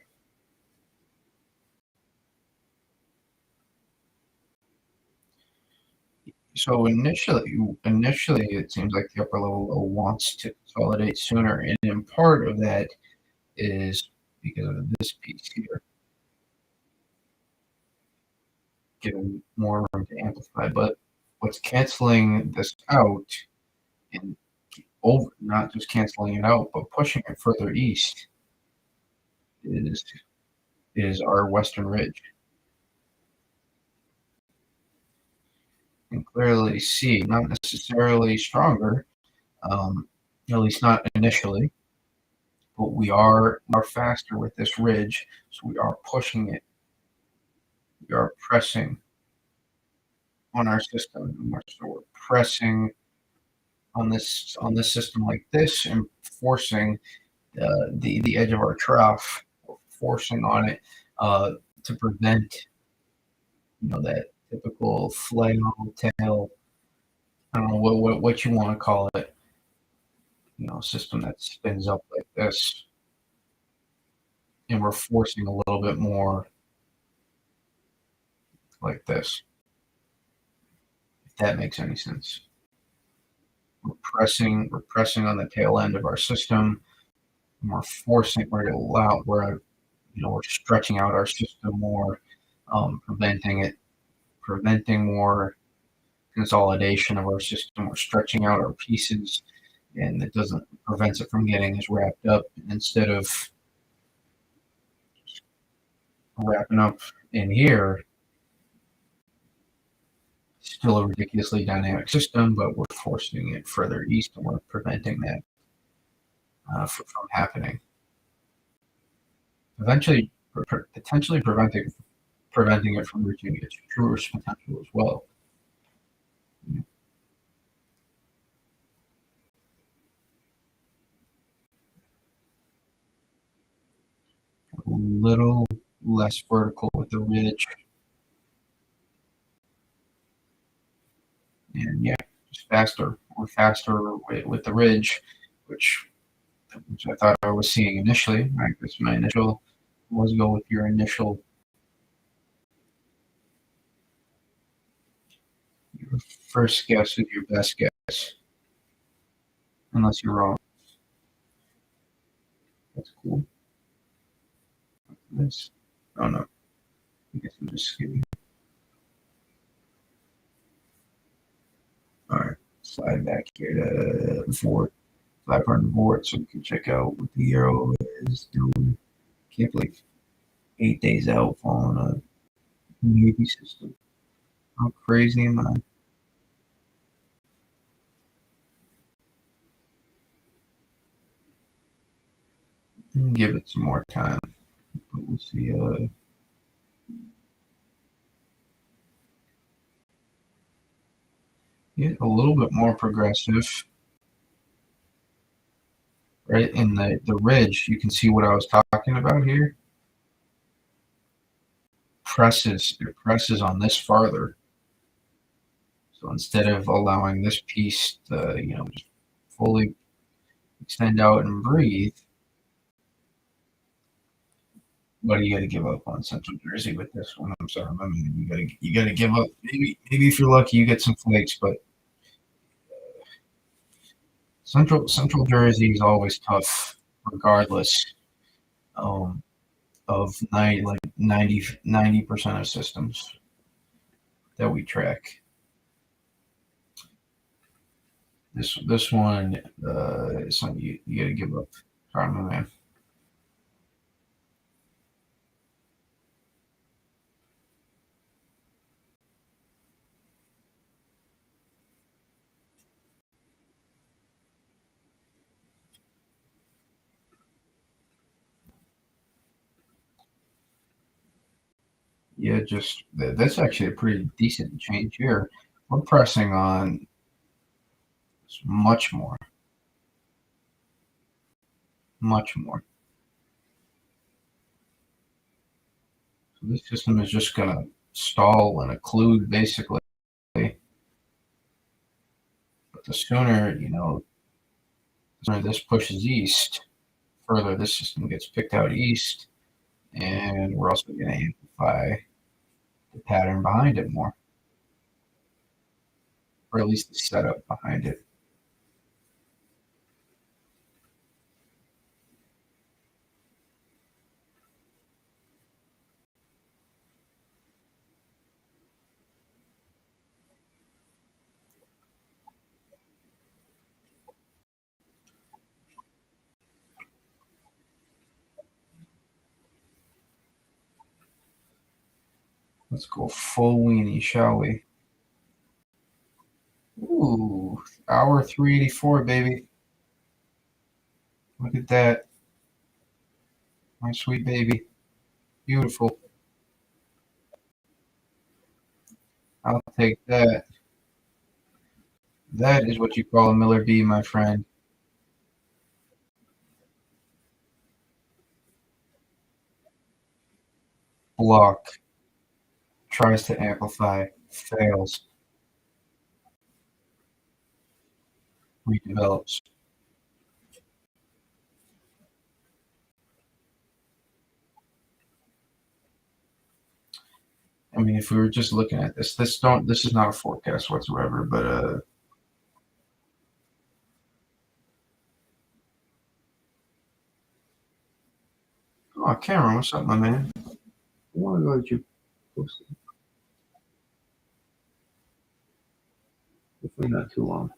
S2: So initially, it seems like the upper level low wants to consolidate sooner, and in part of that is because of this piece here, giving more room to amplify. But what's canceling this out and not just canceling it out, but pushing it further east is our western ridge. And clearly see, not necessarily stronger, at least not initially, but we are faster with this ridge, so we are pushing it. We are pressing on our system. So we're pressing on this system like this and forcing the edge of our trough, forcing on it to prevent that typical flail tail. I don't know what you want to call it. System that spins up like this, and we're forcing a little bit more like this. If that makes any sense. We're pressing on the tail end of our system, and we're stretching out our system more, preventing more consolidation of our system. We're stretching out our pieces, and it prevents it from getting as wrapped up. Instead of wrapping up in here, still a ridiculously dynamic system, but we're forcing it further east, and we're preventing that from happening. Eventually, potentially preventing it from reaching its truest potential as well. A little less vertical with the ridge. And yeah, just faster. We're faster with the ridge, which I thought I was seeing initially. I guess my initial was go with your initial. Your first guess is your best guess, unless you're wrong. That's cool. This. Oh no. I guess I'm just kidding. All right, slide back here to the board, 500 board, so we can check out what the Euro is doing. Can't believe 8 days out following a Navy system. How crazy am I? Give it some more time. But we'll see. Get a little bit more progressive, right? In the ridge, you can see what I was talking about here. It presses on this farther. So instead of allowing this piece to, just fully extend out and breathe, what do you got to give up on Central Jersey with this one? I'm sorry, I mean, you gotta give up. Maybe if you're lucky, you get some flakes, but Central Jersey is always tough, regardless of 90% of systems that we track. This one is something you got to give up. Sorry, my man. Yeah, just that's actually a pretty decent change here. We're pressing on much more, much more. So this system is just going to stall and occlude basically. But the sooner, the sooner this pushes east, further this system gets picked out east, and we're also going to amplify the pattern behind it more, or at least the setup behind it. Let's go full weenie, shall we? Ooh, hour 384, baby. Look at that. My sweet baby. Beautiful. I'll take that. That is what you call a Miller B, my friend. Block. Tries to amplify. Fails. Redevelops. I mean, if we were just looking at this is not a forecast whatsoever, but oh, Cameron, what's up, my man? I want to go let you post it. Hopefully not too long.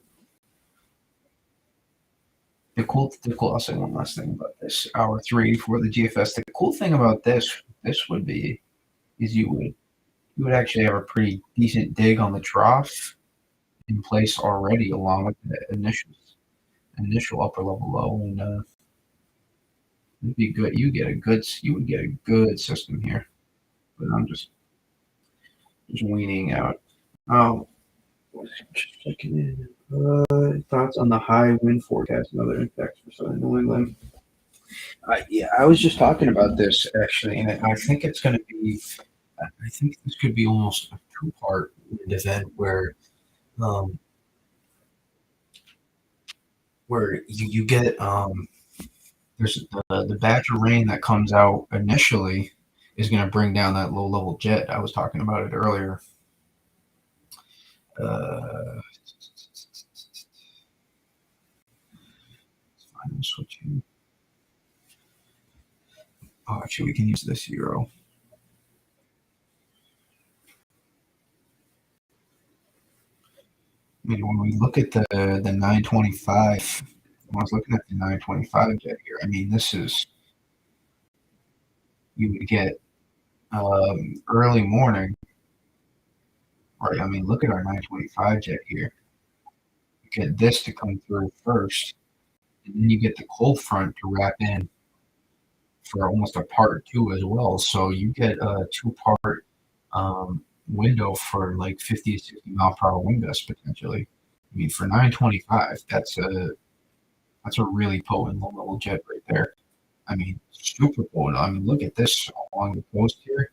S2: I'll say one last thing about this hour 3 for the GFS. The cool thing about this would be is you would actually have a pretty decent dig on the trough in place already, along with the initial upper level low, and it'd be good. You would get a good system here. But I'm just weaning out. Oh, just checking in. Thoughts on the high wind forecast and other impacts for southern New England? Yeah, I was just talking about this actually, and I think it's going to be. I think this could be almost a two-part wind event um, where you get there's the batch of rain that comes out initially is going to bring down that low level jet. I was talking about it earlier. Switching. Oh, actually, we can use this euro. I mean, when we look at the 925, when I was looking at the 925 jet here, I mean, this is you would get early morning, right? I mean, look at our 925 jet here. You get this to come through first, and then you get the cold front to wrap in. for almost a part two as well. So you get a two-part window for like 50 to 60 mile per hour wind gusts potentially. I mean, for 925, that's a really potent low level jet right there. I mean, super potent. I mean, look at this along the coast here.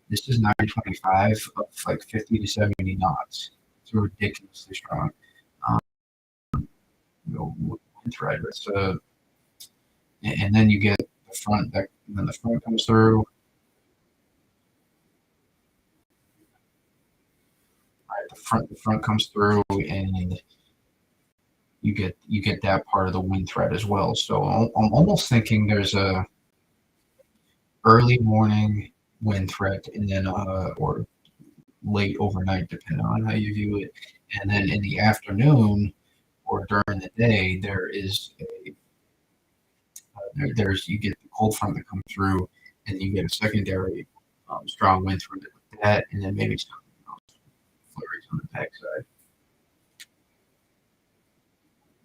S2: This is 925 of like 50 to 70 knots. It's ridiculously strong. Um, wind thread. And then you get the front. And then the front comes through. Right, the front comes through, and you get that part of the wind thread as well. So I'm almost thinking there's a early morning wind threat, and then or late overnight, depending on how you view it. And then in the afternoon or during the day, there's you get the cold front that comes through, and you get a secondary strong wind threat with that, and then maybe some flurries on the backside.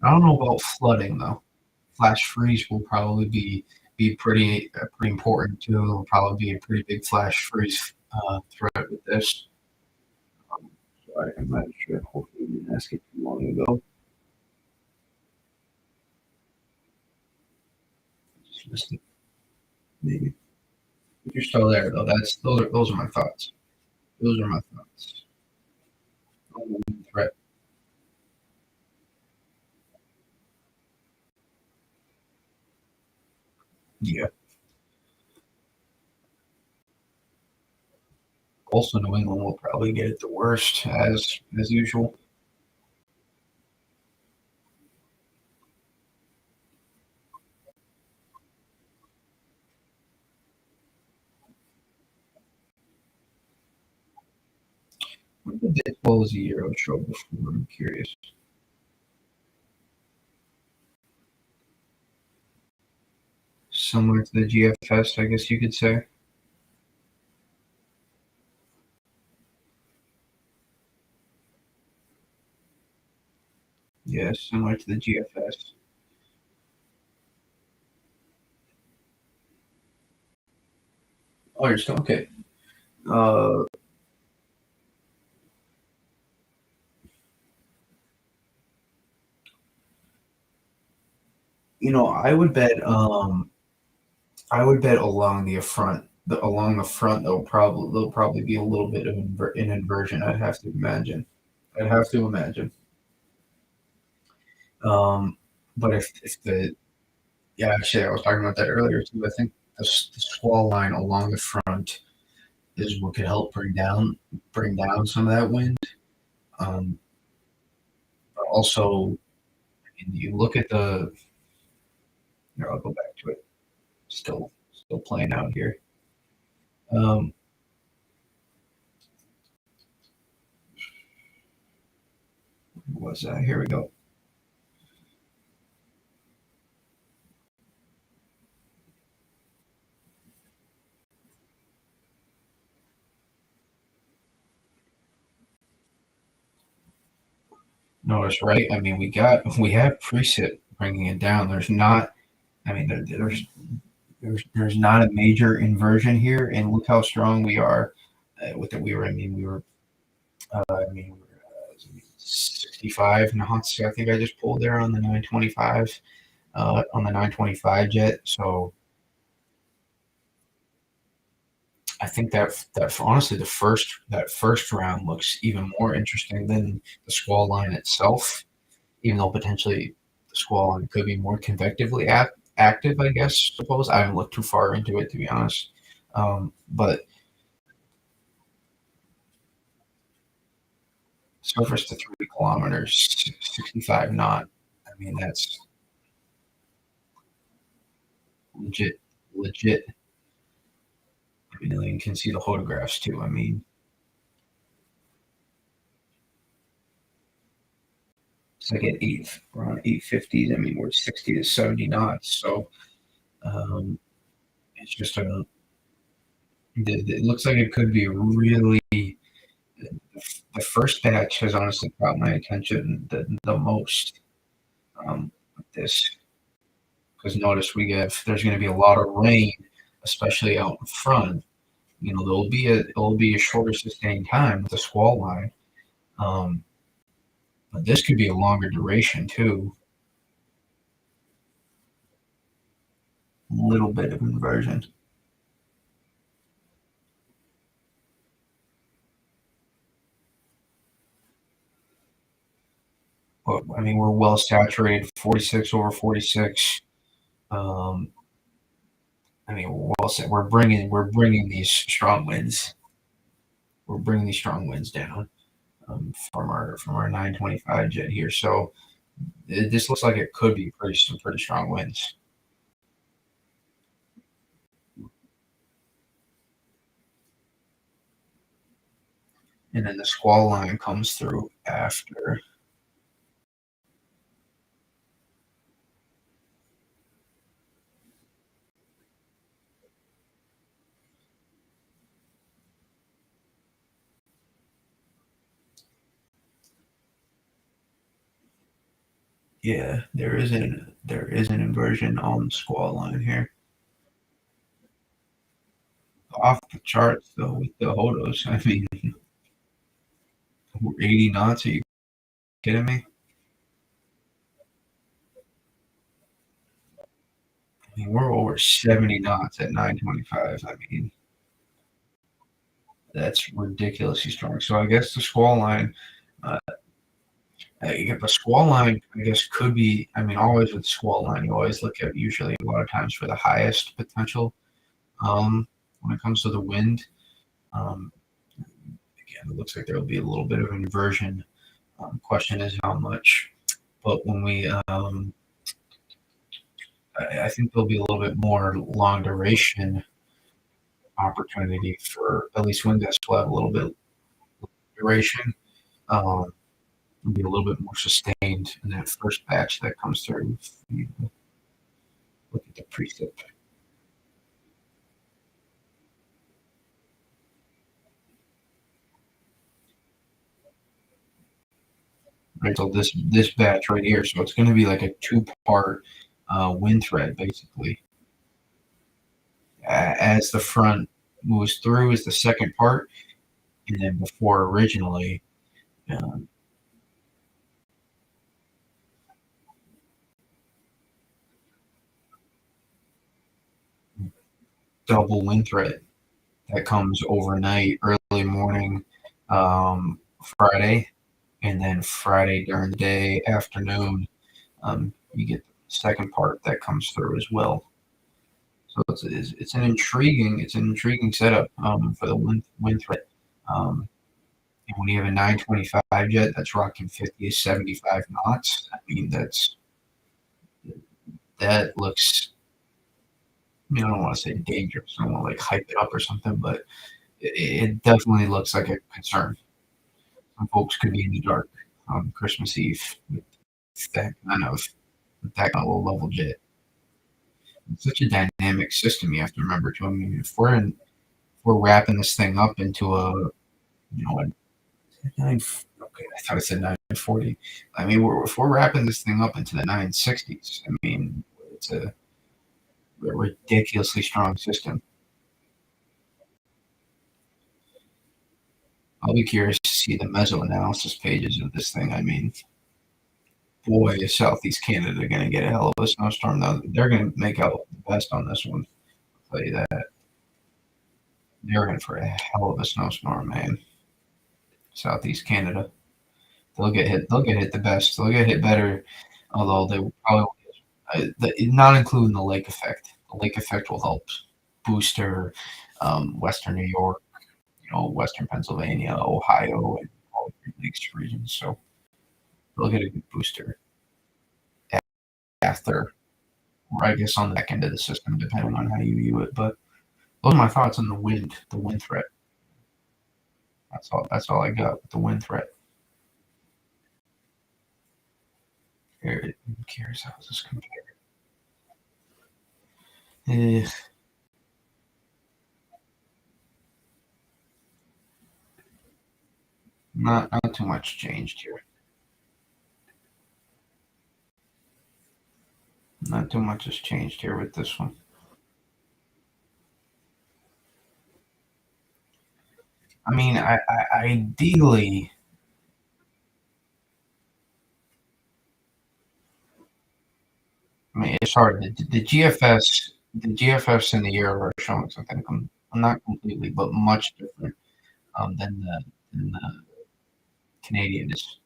S2: I don't know about flooding though. Flash freeze will probably be pretty important too. It'll probably be a pretty big flash freeze threat with this. So I'm not sure. Hopefully, we didn't ask it too long ago. Just missed it, maybe. If you're still there though, those are my thoughts. Those are my thoughts on the wind threat. Yeah. Also, New England will probably get it the worst as usual. When did this close the Euro show before? I'm curious. Similar to the GFS, I guess you could say. Yeah, similar to the GFS. Oh, you're still okay. Uh, I would bet along the front. Along the front, there'll probably be a little bit of an inversion. I'd have to imagine. I'd have to imagine. Um, but if the yeah, actually, I was talking about that earlier too. I think the squall line along the front is what could help bring down some of that wind. Um, but also, you look at the. Here, I'll go back to it. Still playing out here. Um, was Here we go. Notice, right? I mean, we have preset bringing it down. There's not. I mean, there's not a major inversion here, and look how strong we are with it. I mean, we were 65 knots. I think I just pulled there on the 925 jet. So I think that honestly that first round looks even more interesting than the squall line itself, even though potentially the squall line could be more convectively active. I guess suppose I haven't looked too far into it to be honest, but surface to 3 kilometers, 65 knot. I mean that's legit, legit. I mean, you can see the photographs too. I mean, it's like around 850s. I mean, we're 60 to 70 knots. So um, it's just it looks like it could be really. The first batch has honestly caught my attention the most with this because notice there's going to be a lot of rain, especially out in front. There'll be a shorter sustained time with the squall line. Um, but this could be a longer duration too. A little bit of inversion. But I mean, we're well saturated, 46 over 46. Um, I mean, we're bringing these strong winds. We're bringing these strong winds down from our 925 jet here. So this looks like it could be some pretty strong winds. And then the squall line comes through after. Yeah, there is an inversion on the squall line here. Off the charts though with the Hodos. I mean, we're 80 knots. Are you kidding me? I mean, we're over 70 knots at 925. I mean, that's ridiculously strong. So I guess the squall line, uh, the squall line, I guess, could be. I mean, always with the squall line, you always look at usually a lot of times for the highest potential when it comes to the wind. Um, Again, it looks like there will be a little bit of inversion. Question is how much. But when I think there'll be a little bit more long duration opportunity for at least wind gusts will have a little bit duration. Um, be a little bit more sustained in that first batch that comes through. Look at the precip. Right, so this batch right here, so it's going to be like a two-part wind thread basically. As the front moves through is the second part, and then before originally, um, double wind thread that comes overnight, early morning, Friday, and then Friday during the day, afternoon. You get the second part that comes through as well. So it's an intriguing setup for the wind threat. And when you have a 925 jet that's rocking 50 to 75 knots, I mean that looks. I mean, I don't want to say dangerous. I don't want to like hype it up or something, but it definitely looks like a concern. Some folks could be in the dark on Christmas Eve with that kind of low level jet. It's such a dynamic system. You have to remember too. I mean, if we're wrapping this thing up into a a nine. Okay, I thought I said 940. I mean, if we're wrapping this thing up into the 960s, I mean, it's a ridiculously strong system. I'll be curious to see the meso analysis pages of this thing. I mean, boy, is Southeast Canada going to get a hell of a snowstorm. Though they're going to make out the best on this one. I'll tell you that. They're in for a hell of a snowstorm, man. Southeast Canada. They'll get hit. They'll get hit the best. They'll get hit better, although they will probably not including the lake effect. The lake effect will help booster Western New York, Western Pennsylvania, Ohio, and all the Great Lakes regions. So they'll get a good booster after, or I guess on the back end of the system, depending on how you view it. But those are my thoughts on the wind threat. That's all I got with the wind threat. Who cares how this compares? Eh, not too much changed here. Not too much has changed here with this one. I mean, ideally, I mean, it's hard. The GFS in the Euro are showing something. Not completely, but much different than the Canadian is.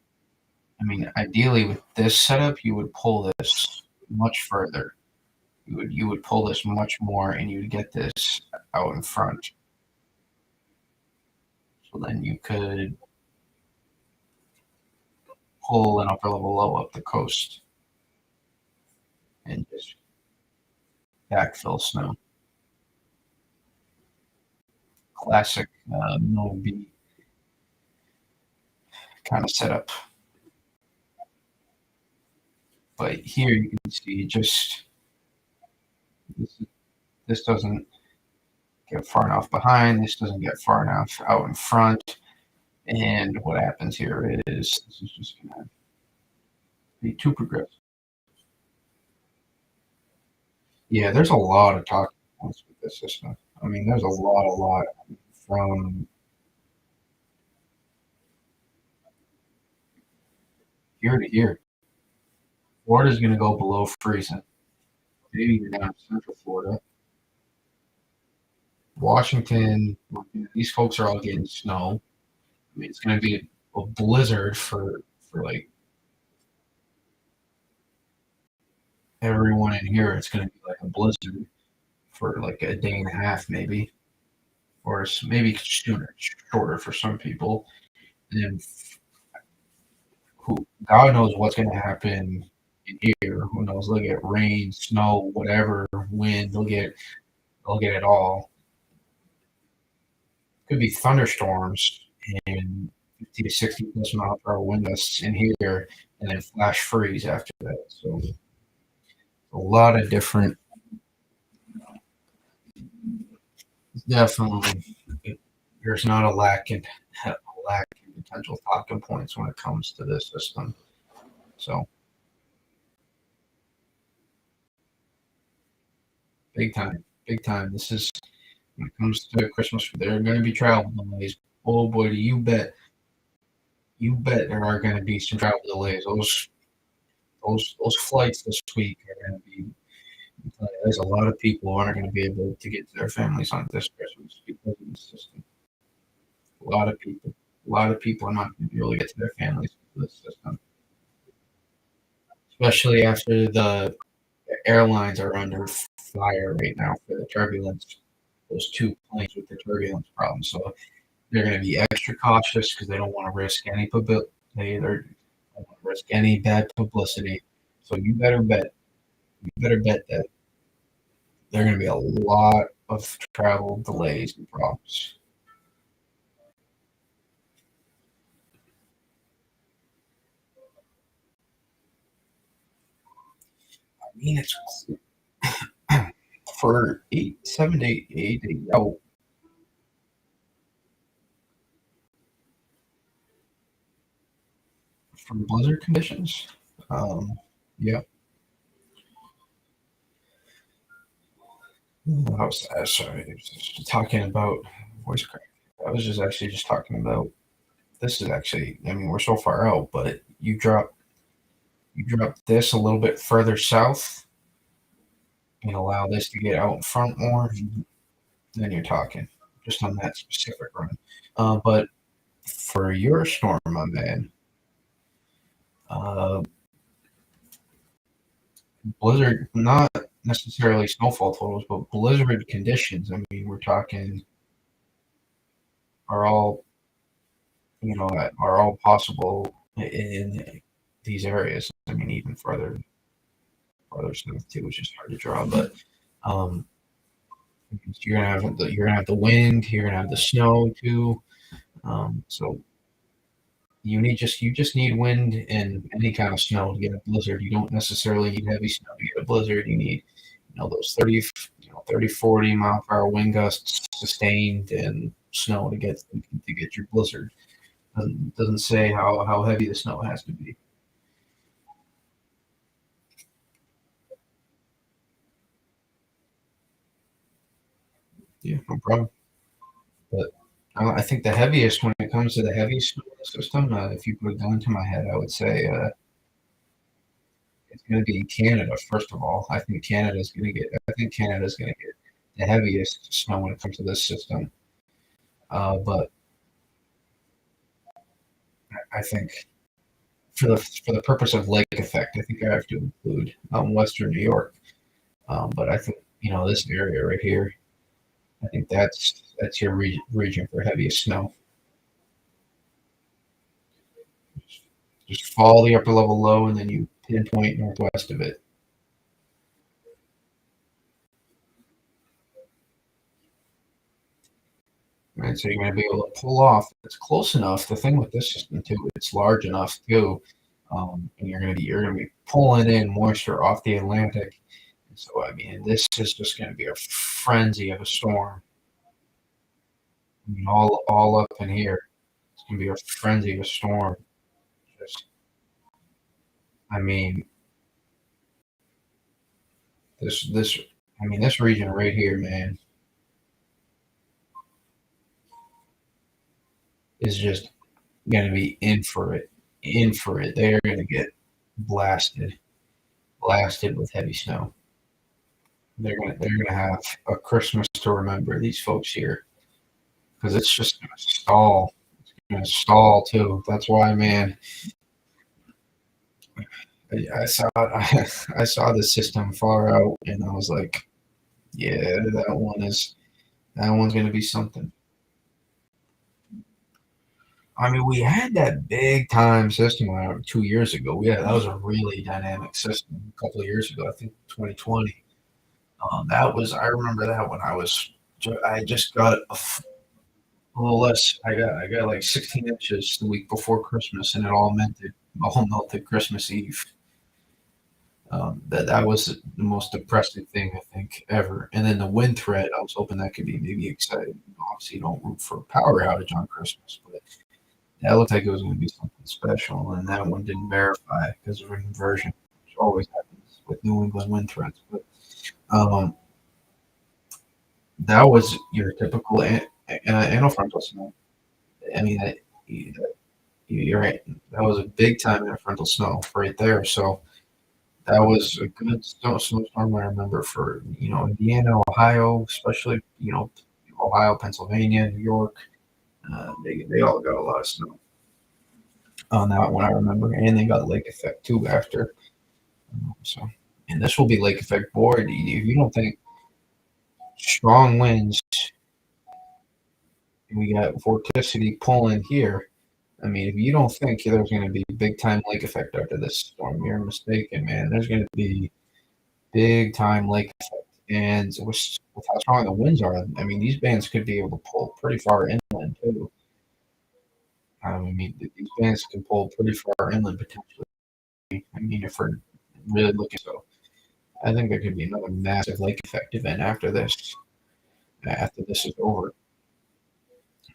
S2: I mean, ideally with this setup, you would pull this much further. You would pull this much more, and you'd get this out in front. So then you could pull an upper level low up the coast and just backfill snow. Classic mill B kind of setup. But here you can see just this doesn't get far enough behind. This doesn't get far enough out in front. And what happens here is this is just going to be too progressive. Yeah, there's a lot of talking points with this system. I mean, there's a lot from here to here. Florida's going to go below freezing. Maybe even down to Central Florida. Washington, these folks are all getting snow. I mean, it's going to be a blizzard for like everyone in here. It's going to be like a blizzard for like a day and a half, maybe, or maybe shorter for some people. And then who God knows what's going to happen in here. Who knows? They'll get rain, snow, whatever, wind. They'll get it all. Could be thunderstorms and 50 to 60 plus mile per hour wind gusts in here, and then flash freeze after that. So a lot of different. Definitely, there's not a lack in potential talking points when it comes to this system. So big time, big time. This is when it comes to Christmas. There are going to be travel delays. Oh boy, do you bet there are going to be some travel delays. Those flights this week are going to be. There's a lot of people who aren't going to be able to get to their families on this Christmas because of the system. A lot of people. A lot of people are not going to be able to get to their families because of this system, especially after the airlines are under fire right now for the turbulence. Those two planes with the turbulence problem, so they're going to be extra cautious because they don't want to risk any publicity. They either don't want to risk any bad publicity. So you better bet that there are going to be a lot of travel delays and problems. I mean, it's for 7 to 8 days out. For blizzard conditions. Yeah. I was sorry. I was just talking about voice crack. I was just talking about. This is actually. I mean, we're so far out, but you drop this a little bit further south and allow this to get out in front more. Then you're talking just on that specific run. But for your storm, my man, uh, blizzard, not necessarily snowfall totals, but blizzard conditions. I mean, we're talking are all are all possible in these areas. I mean, even farther south too, which is hard to draw, but um, you're gonna have the wind, you're gonna have the snow too. So you just need wind and any kind of snow to get a blizzard. You don't necessarily need heavy snow to get a blizzard. You need those 30, 40 mile per hour wind gusts sustained and snow to get your blizzard. Doesn't say how heavy the snow has to be. Yeah, no problem. But I think the heaviest, when it comes to the heaviest snow in the system, if you put a gun to my head, I would say it's going to be Canada. First of all, I think Canada's going to get. I think Canada's going to get the heaviest snow when it comes to this system. But I think for the purpose of lake effect, I think I have to include Western New York. But I think this area right here. I think that's your region for heaviest snow. Just follow the upper level low, and then you pinpoint northwest of it. Right, so you're going to be able to pull off. It's close enough. The thing with this system too, it's large enough too, and you're going to be pulling in moisture off the Atlantic. So I mean, this is just going to be a frenzy of a storm. I mean, all up in here, it's going to be a frenzy of a storm. Just, I mean, this, I mean, this region right here, man, is just going to be in for it, in for it. They are going to get blasted, blasted with heavy snow. They're gonna have a Christmas to remember. These folks here, because it's just gonna stall. It's gonna stall too. That's why, man. I saw I saw the system far out, and I was like, yeah, that one's gonna be something. I mean, we had that big time system 2 years ago. Yeah, that was a really dynamic system a couple of years ago. I think 2020. That was I remember that when I just got a little less. I got like 16 inches the week before Christmas, and it all melted Christmas Eve. That was the most depressing thing I think ever. And then the wind threat, I was hoping that could be maybe exciting. Obviously, you don't root for a power outage on Christmas, but that looked like it was going to be something special, and that one didn't verify because of inversion, which always happens with New England wind threats. But um, that was your typical anafrontal snow. I mean, you're right. That was a big time anafrontal snow right there. So that was a good snowstorm I remember for Indiana, Ohio, especially Ohio, Pennsylvania, New York. They all got a lot of snow on that one I remember, and they got lake effect too after. So, and this will be lake effect board. If you don't think strong winds, we got vorticity pulling here. I mean, if you don't think there's going to be big time lake effect after this storm, you're mistaken, man. There's going to be big time lake effect. And with how strong the winds are, I mean, these bands could be able to pull pretty far inland, too. I mean, these bands can pull pretty far inland potentially. I mean, if we're really looking, so I think there could be another massive lake effect event after this is over.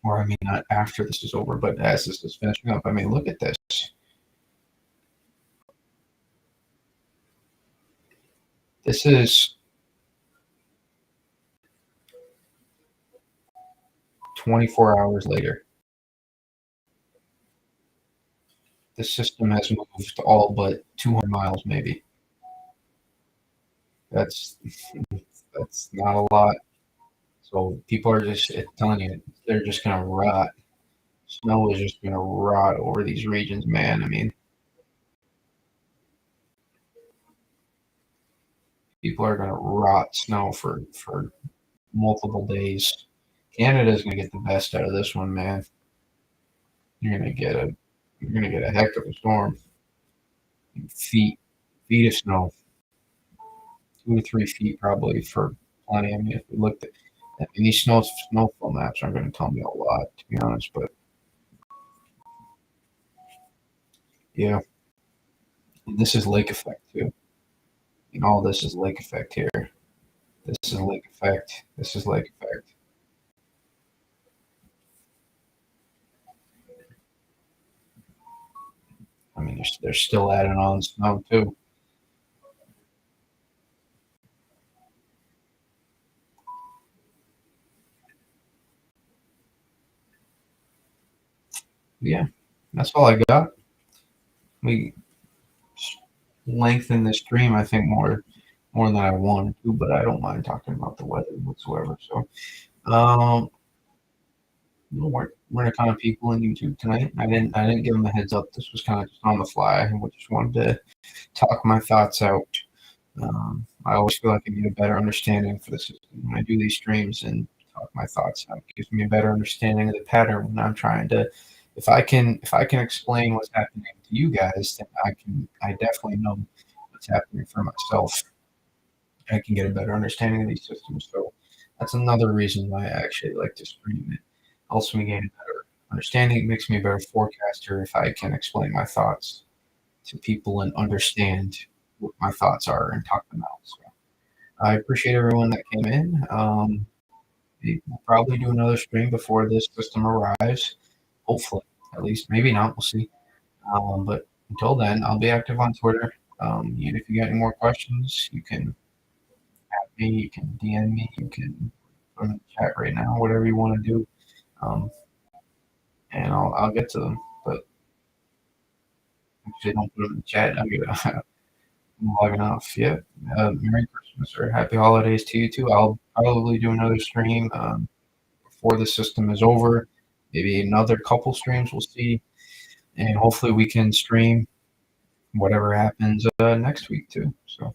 S2: Or, I mean, not after this is over, but as this is finishing up. I mean, look at this. This is 24 hours later. The system has moved all but 200 miles, maybe. That's that's not a lot. So people are just telling you they're just gonna rot. Snow is just gonna rot over these regions, man. I mean, people are gonna rot snow for multiple days. Canada's gonna get the best out of this one, man. You're gonna get a you're gonna get a heck of a storm. Feet feet of snow, 2 to 3 feet probably for plenty. I mean, if we looked at these snowfall maps aren't going to tell me a lot, to be honest. But yeah, this is lake effect too. All this is lake effect here. This is lake effect. This is lake effect. I mean, they're still adding on snow too. Yeah, that's all I got. We lengthened the stream, I think, more than I wanted to, but I don't mind talking about the weather whatsoever. So, um, we're the kind of people in YouTube tonight. I didn't give them a heads up. This was kind of just on the fly. I just wanted to talk my thoughts out. I always feel like I get a better understanding for the system when I do these streams and talk my thoughts out. It gives me a better understanding of the pattern when I'm trying to. If I can explain what's happening to you guys, then I definitely know what's happening for myself. I can get a better understanding of these systems. So that's another reason why I actually like to stream. It helps me gain a better understanding. It makes me a better forecaster if I can explain my thoughts to people and understand what my thoughts are and talk them out. So I appreciate everyone that came in. We'll probably do another stream before this system arrives. Hopefully, at least. Maybe not. We'll see. But until then, I'll be active on Twitter. And if you got any more questions, you can at me, you can DM me, you can put them in the chat right now, whatever you want to do. Um, and I'll get to them. But if they don't put them in the chat, I'm logging off. Yeah. Merry Christmas or Happy Holidays to you too. I'll probably do another stream before the system is over. Maybe another couple streams. We'll see. And hopefully we can stream whatever happens next week too. So.